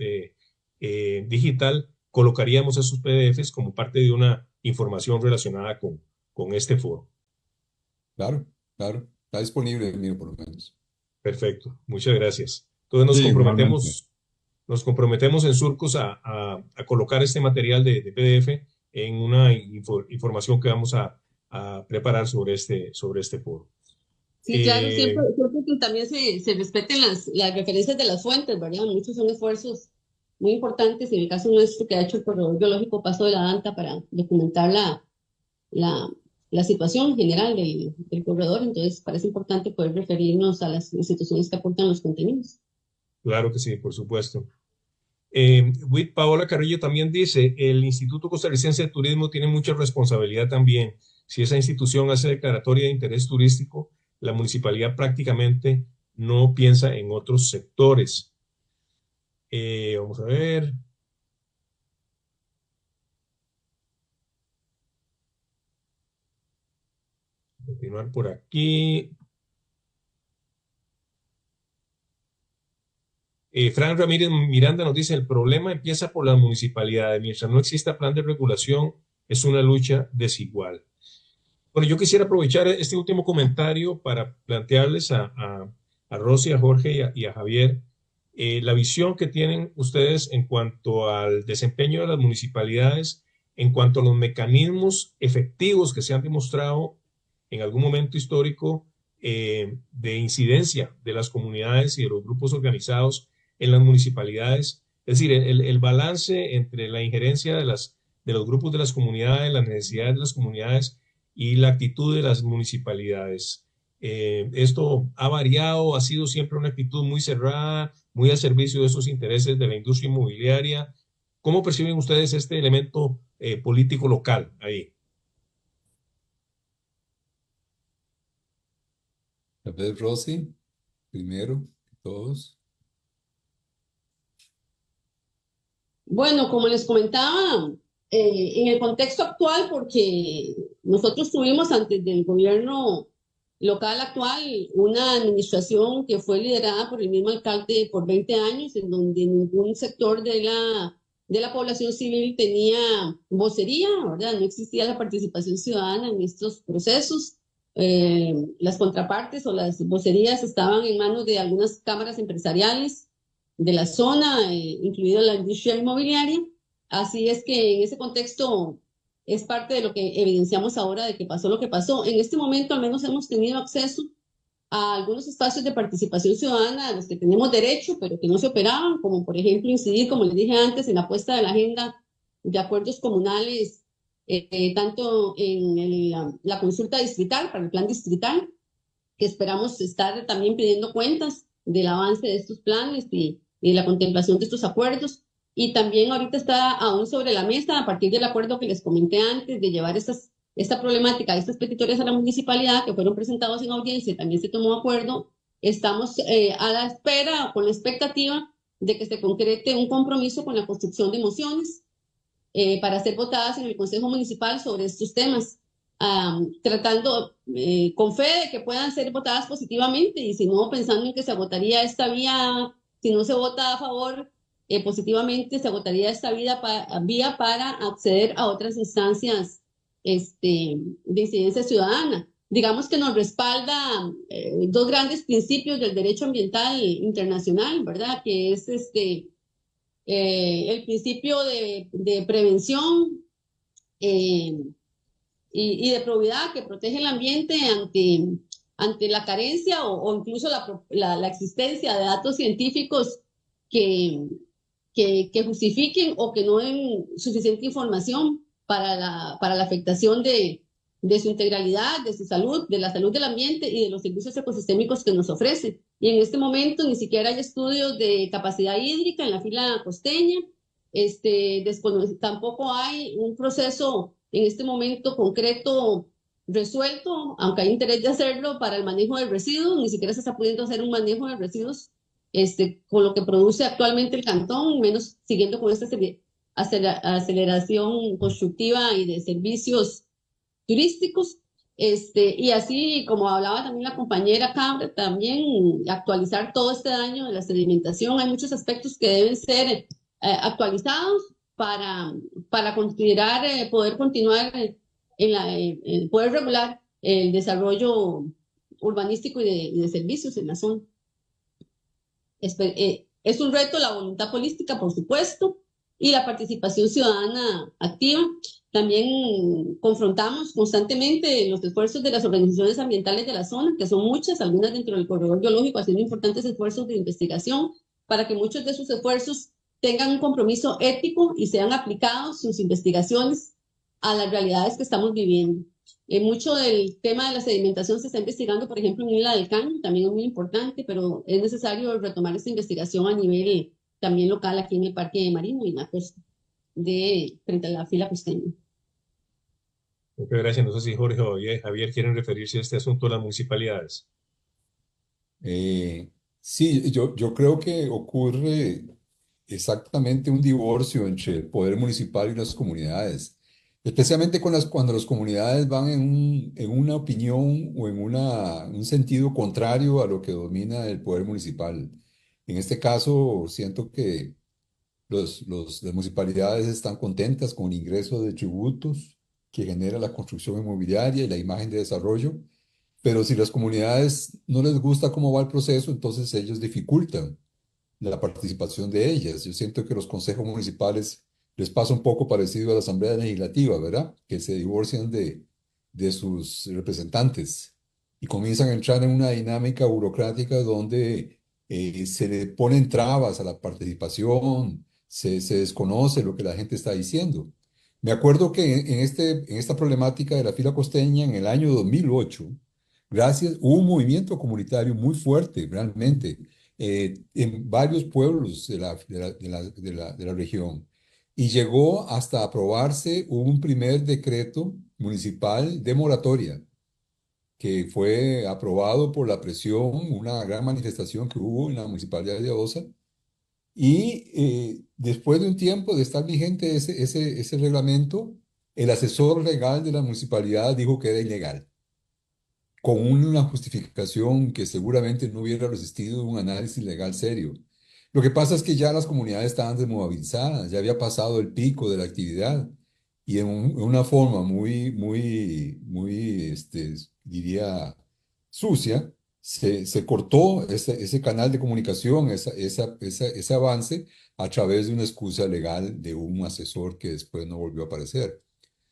Digital colocaríamos esos PDFs como parte de una información relacionada con este foro. Claro, claro. Está disponible el mío, por lo menos. Perfecto, muchas gracias. Entonces nos comprometemos en Surcos a colocar este material de PDF en una información que vamos a preparar sobre este foro. Sí, claro, siempre que también se respeten las referencias de las fuentes, ¿verdad? Muchos son esfuerzos muy importantes, en el caso nuestro, que ha hecho el Corredor Biológico Paso de la Danta para documentar la situación general del corredor. Entonces parece importante poder referirnos a las instituciones que aportan los contenidos. Claro que sí, por supuesto. Paola Carrillo también dice: el Instituto Costarricense de Turismo tiene mucha responsabilidad también. Si esa institución hace declaratoria de interés turístico, la municipalidad prácticamente no piensa en otros sectores. Vamos a ver. Continuar por aquí. Fran Ramírez Miranda nos dice: el problema empieza por las municipalidades. Mientras no exista plan de regulación, es una lucha desigual. Bueno, yo quisiera aprovechar este último comentario para plantearles a Rosy, a Jorge y a Javier la visión que tienen ustedes en cuanto al desempeño de las municipalidades, en cuanto a los mecanismos efectivos que se han demostrado en algún momento histórico de incidencia de las comunidades y de los grupos organizados en las municipalidades. Es decir, el balance entre la injerencia de los grupos de las comunidades, las necesidades de las comunidades y la actitud de las municipalidades. Esto ha variado, ha sido siempre una actitud muy cerrada, muy al servicio de esos intereses de la industria inmobiliaria. ¿Cómo perciben ustedes este elemento político local ahí? A ver, Rosy, primero, todos. Bueno, como les comentaba, en el contexto actual, porque nosotros tuvimos antes del gobierno local actual una administración que fue liderada por el mismo alcalde por 20 años, en donde ningún sector de la población civil tenía vocería, ¿verdad? No existía la participación ciudadana en estos procesos. Las contrapartes o las vocerías estaban en manos de algunas cámaras empresariales de la zona, incluida la industria inmobiliaria. Así es que en ese contexto es parte de lo que evidenciamos ahora de que pasó lo que pasó. En este momento al menos hemos tenido acceso a algunos espacios de participación ciudadana a los que tenemos derecho, pero que no se operaban, como por ejemplo incidir, como les dije antes, en la puesta de la agenda de acuerdos comunales, tanto en la consulta distrital, para el plan distrital, que esperamos estar también pidiendo cuentas del avance de estos planes y la contemplación de estos acuerdos. Y también ahorita está aún sobre la mesa, a partir del acuerdo que les comenté antes, de llevar esta problemática, estas petitorias a la municipalidad que fueron presentados en audiencia, también se tomó acuerdo. Estamos a la espera, con la expectativa de que se concrete un compromiso con la construcción de mociones para ser votadas en el Consejo Municipal sobre estos temas, tratando con fe de que puedan ser votadas positivamente, y si no, pensando en que se agotaría esta vía, si no se vota a favor positivamente, se agotaría esta vía para acceder a otras instancias de incidencia ciudadana. Digamos que nos respalda dos grandes principios del derecho ambiental internacional, ¿verdad? Que es el principio de prevención y de probidad, que protege el ambiente ante la carencia o incluso la existencia de datos científicos que justifiquen o que no den suficiente información para la afectación de su integralidad, de su salud, de la salud del ambiente y de los servicios ecosistémicos que nos ofrece. Y en este momento ni siquiera hay estudios de capacidad hídrica en la fila costeña, tampoco hay un proceso en este momento concreto resuelto, aunque hay interés de hacerlo, para el manejo de residuos. Ni siquiera se está pudiendo hacer un manejo de residuos con lo que produce actualmente el cantón, menos siguiendo con esta aceleración constructiva y de servicios turísticos. Y así, como hablaba también la compañera Cabra, también actualizar todo este daño de la sedimentación. Hay muchos aspectos que deben ser actualizados para considerar poder continuar poder regular el desarrollo urbanístico y de servicios en la zona. Es un reto la voluntad política, por supuesto, y la participación ciudadana activa. También confrontamos constantemente los esfuerzos de las organizaciones ambientales de la zona, que son muchas, algunas dentro del corredor biológico, haciendo importantes esfuerzos de investigación para que muchos de sus esfuerzos tengan un compromiso ético y sean aplicados sus investigaciones a las realidades que estamos viviendo. Mucho del tema de la sedimentación se está investigando, por ejemplo, en Isla del Caño, también es muy importante, pero es necesario retomar esta investigación a nivel también local aquí en el Parque Marino y en la costa, frente a la fila costeña. Muchas gracias. No sé si Jorge o Javier quieren referirse a este asunto de las municipalidades. Sí, yo creo que ocurre exactamente un divorcio entre el poder municipal y las comunidades, especialmente cuando las comunidades van en una opinión o en un sentido contrario a lo que domina el poder municipal. En este caso, siento que las municipalidades están contentas con el ingreso de tributos que genera la construcción inmobiliaria y la imagen de desarrollo, pero si las comunidades no les gusta cómo va el proceso, entonces ellos dificultan la participación de ellas. Yo siento que los consejos municipales les pasa un poco parecido a la Asamblea Legislativa, ¿verdad? Que se divorcian de sus representantes. y comienzan a entrar en una dinámica burocrática donde se le ponen trabas a la participación, se desconoce lo que la gente está diciendo. Me acuerdo que en esta problemática de la fila costeña, en el año 2008, hubo un movimiento comunitario muy fuerte, realmente, en varios pueblos de la región. Y llegó hasta aprobarse un primer decreto municipal de moratoria, que fue aprobado por la presión, una gran manifestación que hubo en la municipalidad de Osa. Y después de un tiempo de estar vigente ese reglamento, el asesor legal de la municipalidad dijo que era ilegal, con una justificación que seguramente no hubiera resistido un análisis legal serio. Lo que pasa es que ya las comunidades estaban desmovilizadas, ya había pasado el pico de la actividad y en una forma muy, diría, sucia, se cortó ese canal de comunicación, ese avance a través de una excusa legal de un asesor que después no volvió a aparecer.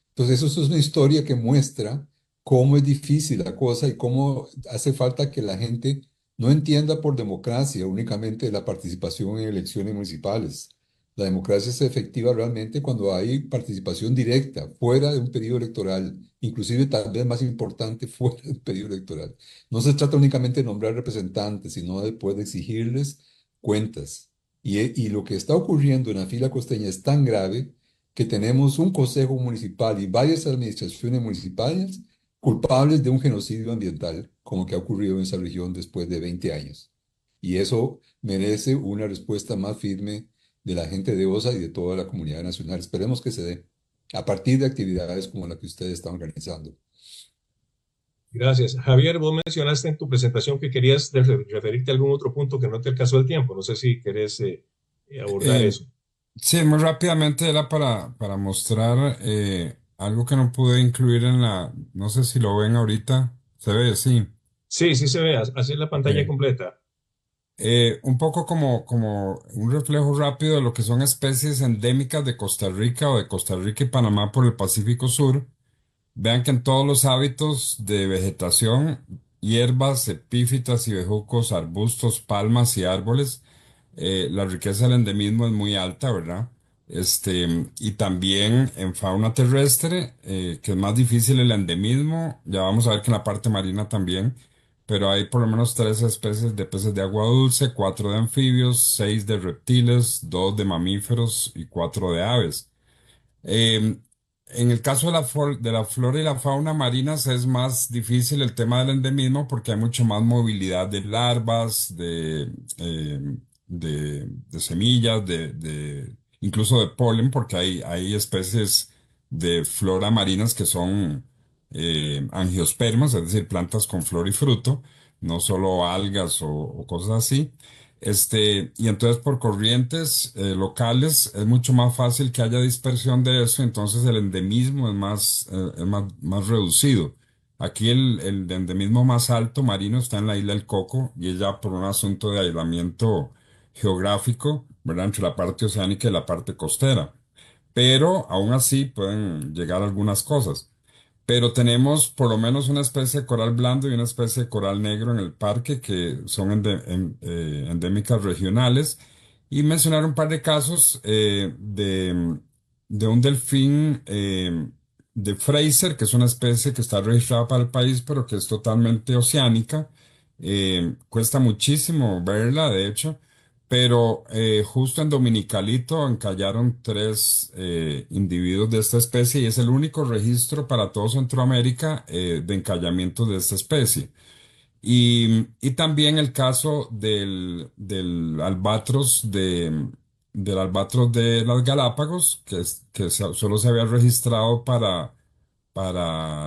Entonces, eso es una historia que muestra cómo es difícil la cosa y cómo hace falta que la gente no entienda por democracia únicamente la participación en elecciones municipales. La democracia es efectiva realmente cuando hay participación directa, fuera de un periodo electoral, inclusive tal vez más importante, fuera de un periodo electoral. No se trata únicamente de nombrar representantes, sino después de exigirles cuentas. Y lo que está ocurriendo en la fila costeña es tan grave que tenemos un consejo municipal y varias administraciones municipales culpables de un genocidio ambiental, como que ha ocurrido en esa región después de 20 años. Y eso merece una respuesta más firme de la gente de OSA y de toda la comunidad nacional. Esperemos que se dé a partir de actividades como la que ustedes están organizando. Gracias. Javier, vos mencionaste en tu presentación que querías referirte a algún otro punto que no te alcanzó el tiempo. No sé si querés abordar Eh, eso. sí, muy rápidamente era para mostrar algo que no pude incluir en no sé si lo ven ahorita, se ve, sí. Sí, sí se ve. Así es la pantalla Eh, completa. un poco como un reflejo rápido de lo que son especies endémicas de Costa Rica o de Costa Rica y Panamá por el Pacífico Sur. Vean que en todos los hábitos de vegetación, hierbas, epífitas y bejucos, arbustos, palmas y árboles, la riqueza del endemismo es muy alta, ¿verdad? Y también en fauna terrestre, que es más difícil el endemismo, ya vamos a ver que en la parte marina también, pero hay por lo menos tres especies de peces de agua dulce, cuatro de anfibios, seis de reptiles, dos de mamíferos y cuatro de aves. Eh, en el caso de de la flora y la fauna marinas es más difícil el tema del endemismo porque hay mucho más movilidad de larvas, de semillas, incluso de polen, porque hay especies de flora marinas que son angiospermas, es decir, plantas con flor y fruto, no solo algas o cosas así. Y entonces por corrientes locales es mucho más fácil que haya dispersión de eso, entonces el endemismo es más reducido. Aquí el endemismo más alto marino está en la isla del Coco y es ya por un asunto de aislamiento geográfico, ¿verdad? Entre la parte oceánica y la parte costera. Pero aún así pueden llegar algunas cosas. Pero tenemos por lo menos una especie de coral blando y una especie de coral negro en el parque que son endémicas regionales. Y mencionar un par de casos de un delfín de Fraser, que es una especie que está registrada para el país, pero que es totalmente oceánica. Cuesta muchísimo verla, de hecho. Pero justo en Dominicalito encallaron tres individuos de esta especie y es el único registro para todo Centroamérica de encallamiento de esta especie. Y también el caso del albatros de las Galápagos, solo se había registrado para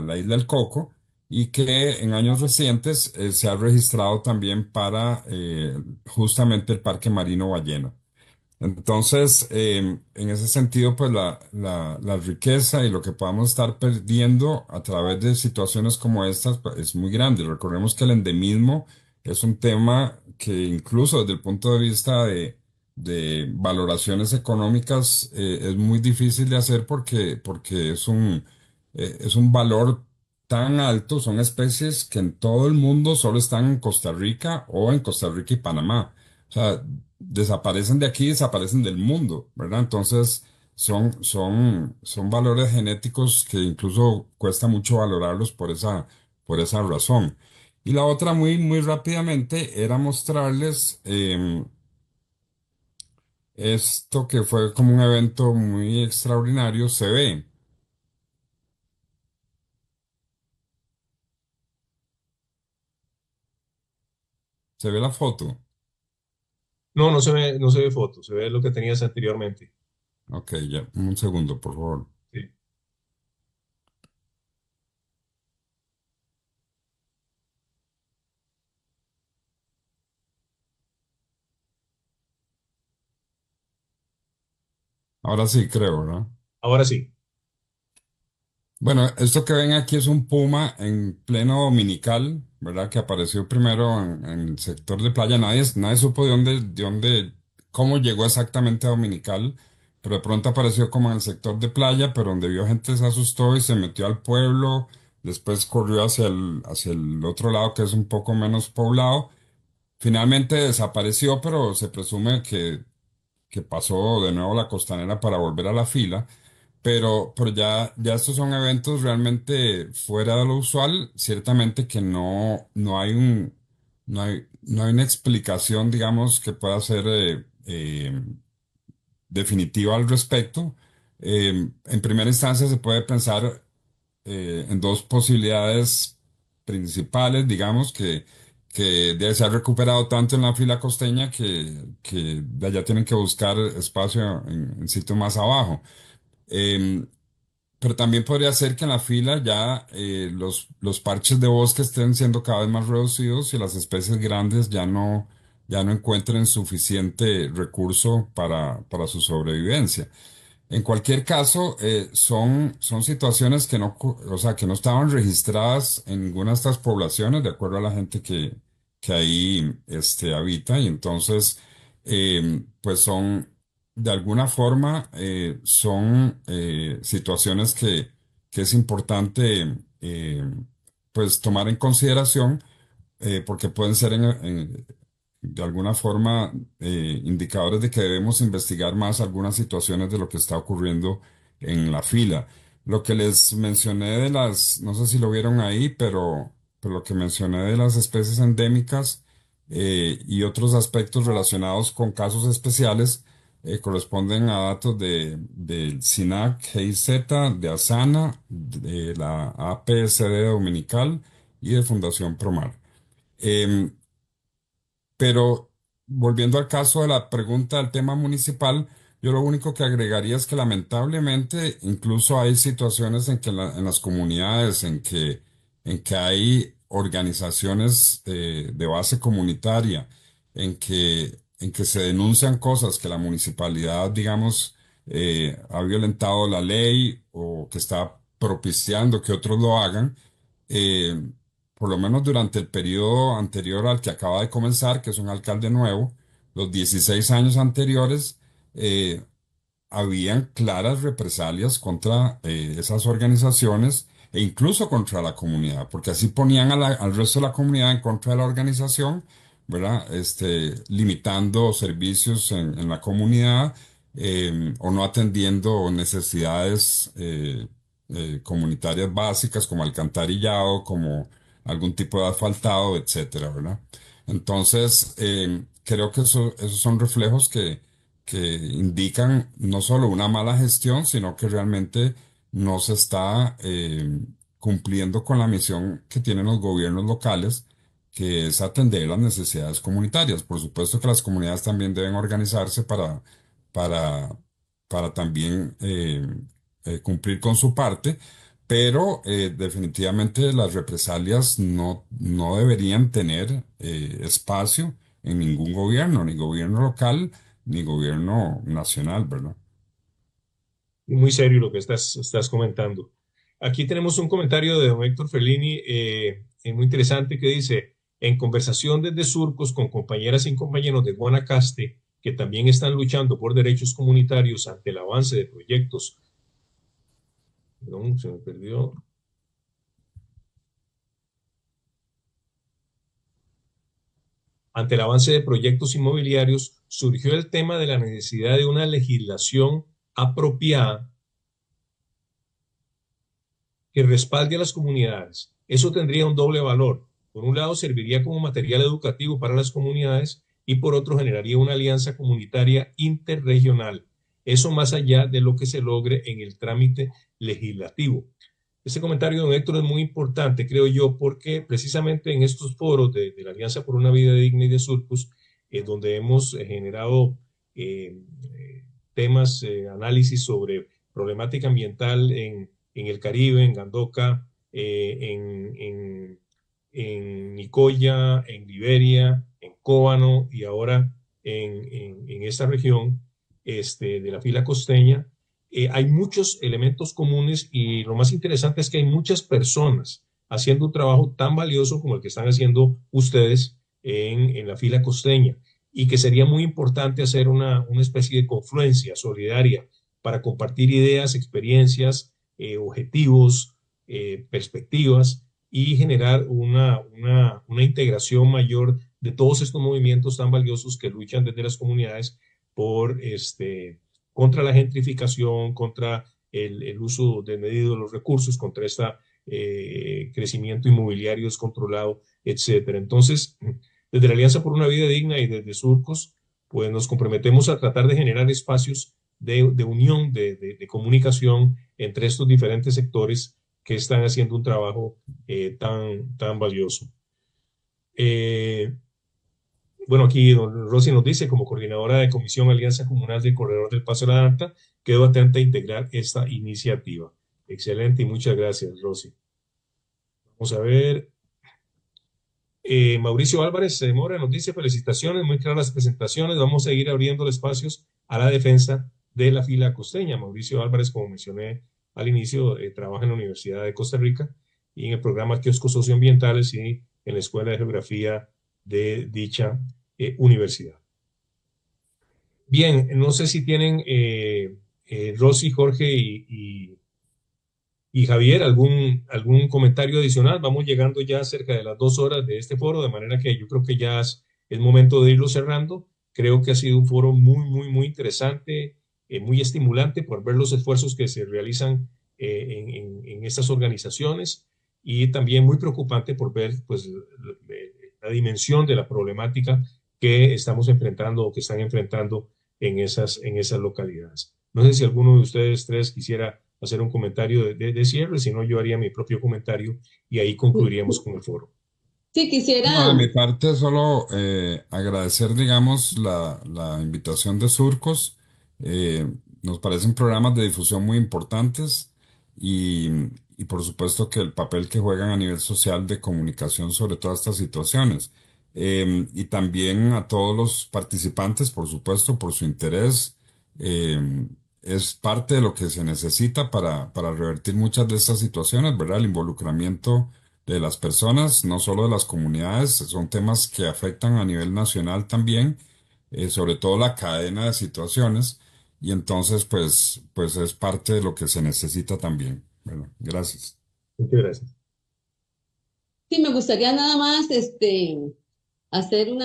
la isla del Coco y que en años recientes se ha registrado también para justamente el Parque Marino Ballena. Entonces, en ese sentido, pues la riqueza y lo que podamos estar perdiendo a través de situaciones como estas pues, es muy grande. Recordemos que el endemismo es un tema que incluso desde el punto de vista de valoraciones económicas es muy difícil de hacer porque es un valor tan alto, son especies que en todo el mundo solo están en Costa Rica o en Costa Rica y Panamá. O sea, desaparecen de aquí, desaparecen del mundo, ¿verdad? Entonces, son valores genéticos que incluso cuesta mucho valorarlos por esa razón. Y la otra, muy rápidamente, era mostrarles esto que fue como un evento muy extraordinario. Se ve la foto. No, no se ve foto, se ve lo que tenías anteriormente. Ok, ya, un segundo, por favor. Sí. Ahora sí creo, ¿verdad? Ahora sí. Bueno, esto que ven aquí es un puma en pleno dominical, ¿verdad? Que apareció primero en el sector de playa. Nadie supo cómo llegó exactamente a Dominical, pero de pronto apareció como en el sector de playa, pero donde vio gente se asustó y se metió al pueblo. Después corrió hacia el otro lado, que es un poco menos poblado. Finalmente desapareció, pero se presume que pasó de nuevo la costanera para volver a la fila. Pero ya estos son eventos realmente fuera de lo usual. Ciertamente que no hay una explicación, digamos, que pueda ser definitiva al respecto. En primera instancia se puede pensar en dos posibilidades principales, digamos, que se ha recuperado tanto en la fila costeña que de allá tienen que buscar espacio en sitios más abajo. Em, pero también podría ser que en la fila ya los parches de bosque estén siendo cada vez más reducidos y las especies grandes ya no encuentren suficiente recurso para su sobrevivencia. En cualquier caso, son situaciones que o sea, que no estaban registradas en ninguna de estas poblaciones, de acuerdo a la gente que ahí habita, y entonces, pues de alguna forma, son situaciones que es importante, pues, tomar en consideración, porque pueden ser de alguna forma indicadores de que debemos investigar más algunas situaciones de lo que está ocurriendo en la fila. Lo que les mencioné no sé si lo vieron ahí, pero lo que mencioné de las especies endémicas y otros aspectos relacionados con casos especiales corresponden a datos del SINAC GIZ, de ASANA, de la APSD Dominical y de Fundación Promar. Em, pero volviendo al caso de la pregunta del tema municipal, yo lo único que agregaría es que lamentablemente incluso hay situaciones en que en las comunidades en que hay organizaciones de base comunitaria, en que se denuncian cosas que la municipalidad, digamos, ha violentado la ley o que está propiciando que otros lo hagan. eh, por lo menos durante el periodo anterior al que acaba de comenzar, que es un alcalde nuevo, los 16 años anteriores, eh, habían claras represalias contra esas organizaciones e incluso contra la comunidad, porque así ponían al resto de la comunidad en contra de la organización, ¿verdad? Limitando servicios en la comunidad o no atendiendo necesidades comunitarias básicas como alcantarillado, como algún tipo de asfaltado, etcétera, ¿verdad? Entonces, creo que esos son reflejos que indican no solo una mala gestión, sino que realmente no se está cumpliendo con la misión que tienen los gobiernos locales, que es atender las necesidades comunitarias. Por supuesto que las comunidades también deben organizarse para, para también cumplir con su parte, pero definitivamente las represalias no deberían tener espacio en ningún gobierno, ni gobierno local ni gobierno nacional, ¿verdad? Y muy serio lo que estás comentando. Aquí tenemos un comentario de don Héctor Fellini, muy interesante, que dice, en conversación desde Surcos con compañeras y compañeros de Guanacaste, que también están luchando por derechos comunitarios ante el avance de proyectos. Perdón, se me perdió. ante el avance de proyectos inmobiliarios, surgió el tema de la necesidad de una legislación apropiada que respalde a las comunidades. Eso tendría un doble valor. Por un lado, serviría como material educativo para las comunidades y por otro, generaría una alianza comunitaria interregional. Eso más allá de lo que se logre en el trámite legislativo. Este comentario, don Héctor, es muy importante, creo yo, porque precisamente en estos foros de la Alianza por una Vida Digna y de Surcos, donde hemos generado temas, análisis sobre problemática ambiental en el Caribe, en Gandoca, en Nicoya, en Liberia, en Cóbano y ahora en esta región de la fila costeña. Hay muchos elementos comunes y lo más interesante es que hay muchas personas haciendo un trabajo tan valioso como el que están haciendo ustedes en la fila costeña y que sería muy importante hacer una especie de confluencia solidaria para compartir ideas, experiencias, objetivos, perspectivas y generar una integración mayor de todos estos movimientos tan valiosos que luchan desde las comunidades por contra la gentrificación, contra el uso desmedido de los recursos, contra este crecimiento inmobiliario descontrolado, etcétera. Entonces, desde la Alianza por una Vida Digna y desde Surcos, pues nos comprometemos a tratar de generar espacios de unión, de comunicación entre estos diferentes sectores que están haciendo un trabajo tan valioso. Bueno, aquí don Rosy nos dice, como coordinadora de Comisión Alianza Comunal del Corredor del Paso de la Danta, quedo atenta a integrar esta iniciativa. Excelente y muchas gracias, Rosy. Vamos a ver. Mauricio Álvarez Mora nos dice, felicitaciones, muy claras las presentaciones, vamos a seguir abriendo espacios a la defensa de la fila costeña. Mauricio Álvarez, como mencioné al inicio, trabaja en la Universidad de Costa Rica y en el programa Kioscos Socioambientales y en la Escuela de Geografía de dicha universidad. Bien, no sé si tienen Rosy, Jorge y Javier algún comentario adicional. Vamos llegando ya cerca de las 2 horas de este foro, de manera que yo creo que ya es momento de irlo cerrando. Creo que ha sido un foro muy interesante, muy estimulante por ver los esfuerzos que se realizan en estas organizaciones y también muy preocupante por ver pues, la dimensión de la problemática que estamos enfrentando o que están enfrentando en esas localidades. No sé si alguno de ustedes tres quisiera hacer un comentario de cierre, si no yo haría mi propio comentario y ahí concluiríamos con el foro. Sí, quisiera... No, de mi parte solo agradecer, digamos, la invitación de Surcos. Nos parecen programas de difusión muy importantes y, y por supuesto que el papel que juegan a nivel social de comunicación sobre todas estas situaciones. Y también a todos los participantes, por supuesto, por su interés. Es parte de lo que se necesita para revertir muchas de estas situaciones, ¿verdad? El involucramiento de las personas, no solo de las comunidades, son temas que afectan a nivel nacional también, sobre todo la cadena de situaciones, y entonces pues es parte de lo que se necesita también. Bueno, gracias. Muchas gracias. Sí, me gustaría nada más hacer un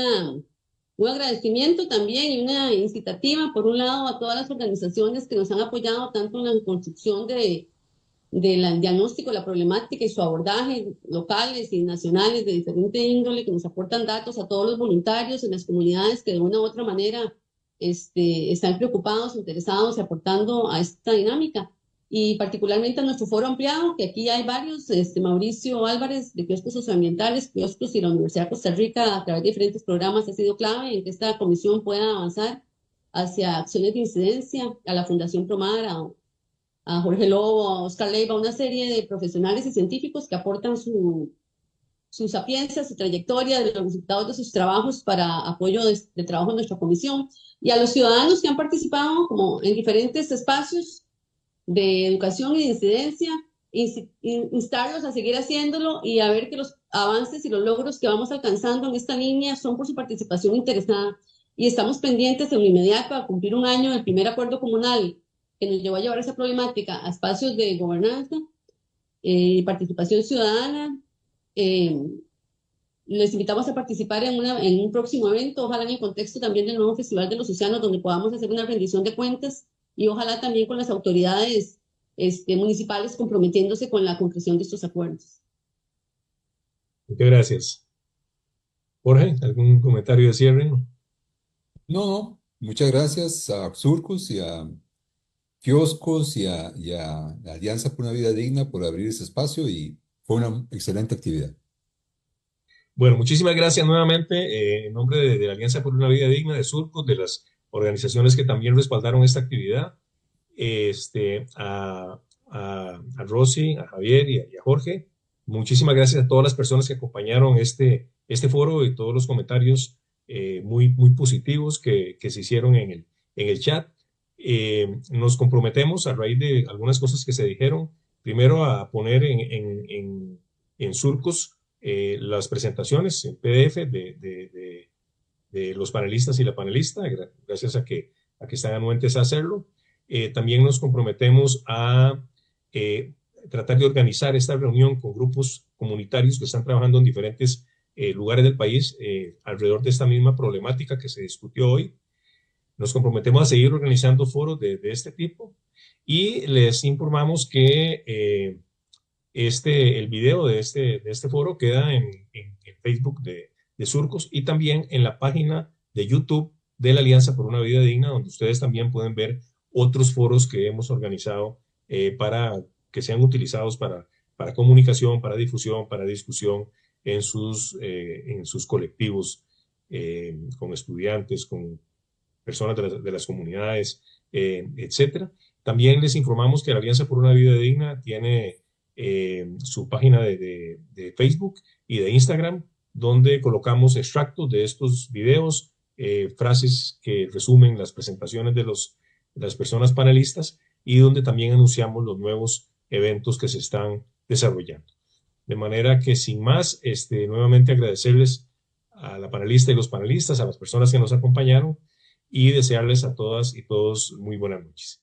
agradecimiento también y una incitativa, por un lado, a todas las organizaciones que nos han apoyado tanto en la construcción del diagnóstico de la problemática y su abordaje, locales y nacionales de diferente índole, que nos aportan datos, a todos los voluntarios en las comunidades que de una u otra manera están preocupados, interesados y aportando a esta dinámica. Y particularmente a nuestro foro ampliado, que aquí hay varios, Mauricio Álvarez de Kioscos Socioambientales, Kioscos y la Universidad de Costa Rica, a través de diferentes programas, ha sido clave en que esta comisión pueda avanzar hacia acciones de incidencia, a la Fundación Promar, a Jorge Lobo, a Oscar Leiva, una serie de profesionales y científicos que aportan su sapiencia, su trayectoria, de los resultados de sus trabajos para apoyo del trabajo de nuestra comisión, y a los ciudadanos que han participado como en diferentes espacios de educación y de incidencia, instarlos a seguir haciéndolo y a ver que los avances y los logros que vamos alcanzando en esta línea son por su participación interesada. Y estamos pendientes en lo inmediato a cumplir un año del primer acuerdo comunal que nos llevó a llevar esa problemática a espacios de gobernanza, participación ciudadana, les invitamos a participar en un próximo evento, ojalá en el contexto también del nuevo Festival de los Océanos, donde podamos hacer una rendición de cuentas y ojalá también con las autoridades municipales comprometiéndose con la concreción de estos acuerdos. Muchas gracias. Jorge, ¿algún comentario de cierre? No, muchas gracias a Surcos y a Kioscos y a la Alianza por una Vida Digna por abrir ese espacio y fue una excelente actividad. Bueno, muchísimas gracias nuevamente en nombre de la Alianza por una Vida Digna, de Surcos, de las organizaciones que también respaldaron esta actividad, a Rosy, a Javier y a Jorge. Muchísimas gracias a todas las personas que acompañaron este foro y todos los comentarios muy positivos que se hicieron en el chat. Nos comprometemos a raíz de algunas cosas que se dijeron, primero a poner en Surcos las presentaciones en PDF de los panelistas y la panelista, gracias a que están anuentes a hacerlo. También nos comprometemos a tratar de organizar esta reunión con grupos comunitarios que están trabajando en diferentes lugares del país alrededor de esta misma problemática que se discutió hoy. Nos comprometemos a seguir organizando foros de este tipo y les informamos que el video de este foro queda en Facebook de Surcos y también en la página de YouTube de la Alianza por una Vida Digna, donde ustedes también pueden ver otros foros que hemos organizado para que sean utilizados para comunicación, para difusión, para discusión en sus colectivos, con estudiantes, con personas de las comunidades, etcétera. También les informamos que la Alianza por una Vida Digna tiene su página de Facebook y de Instagram, donde colocamos extractos de estos videos, frases que resumen las presentaciones de las personas panelistas y donde también anunciamos los nuevos eventos que se están desarrollando. De manera que sin más, nuevamente agradecerles a la panelista y los panelistas, a las personas que nos acompañaron y desearles a todas y todos muy buenas noches.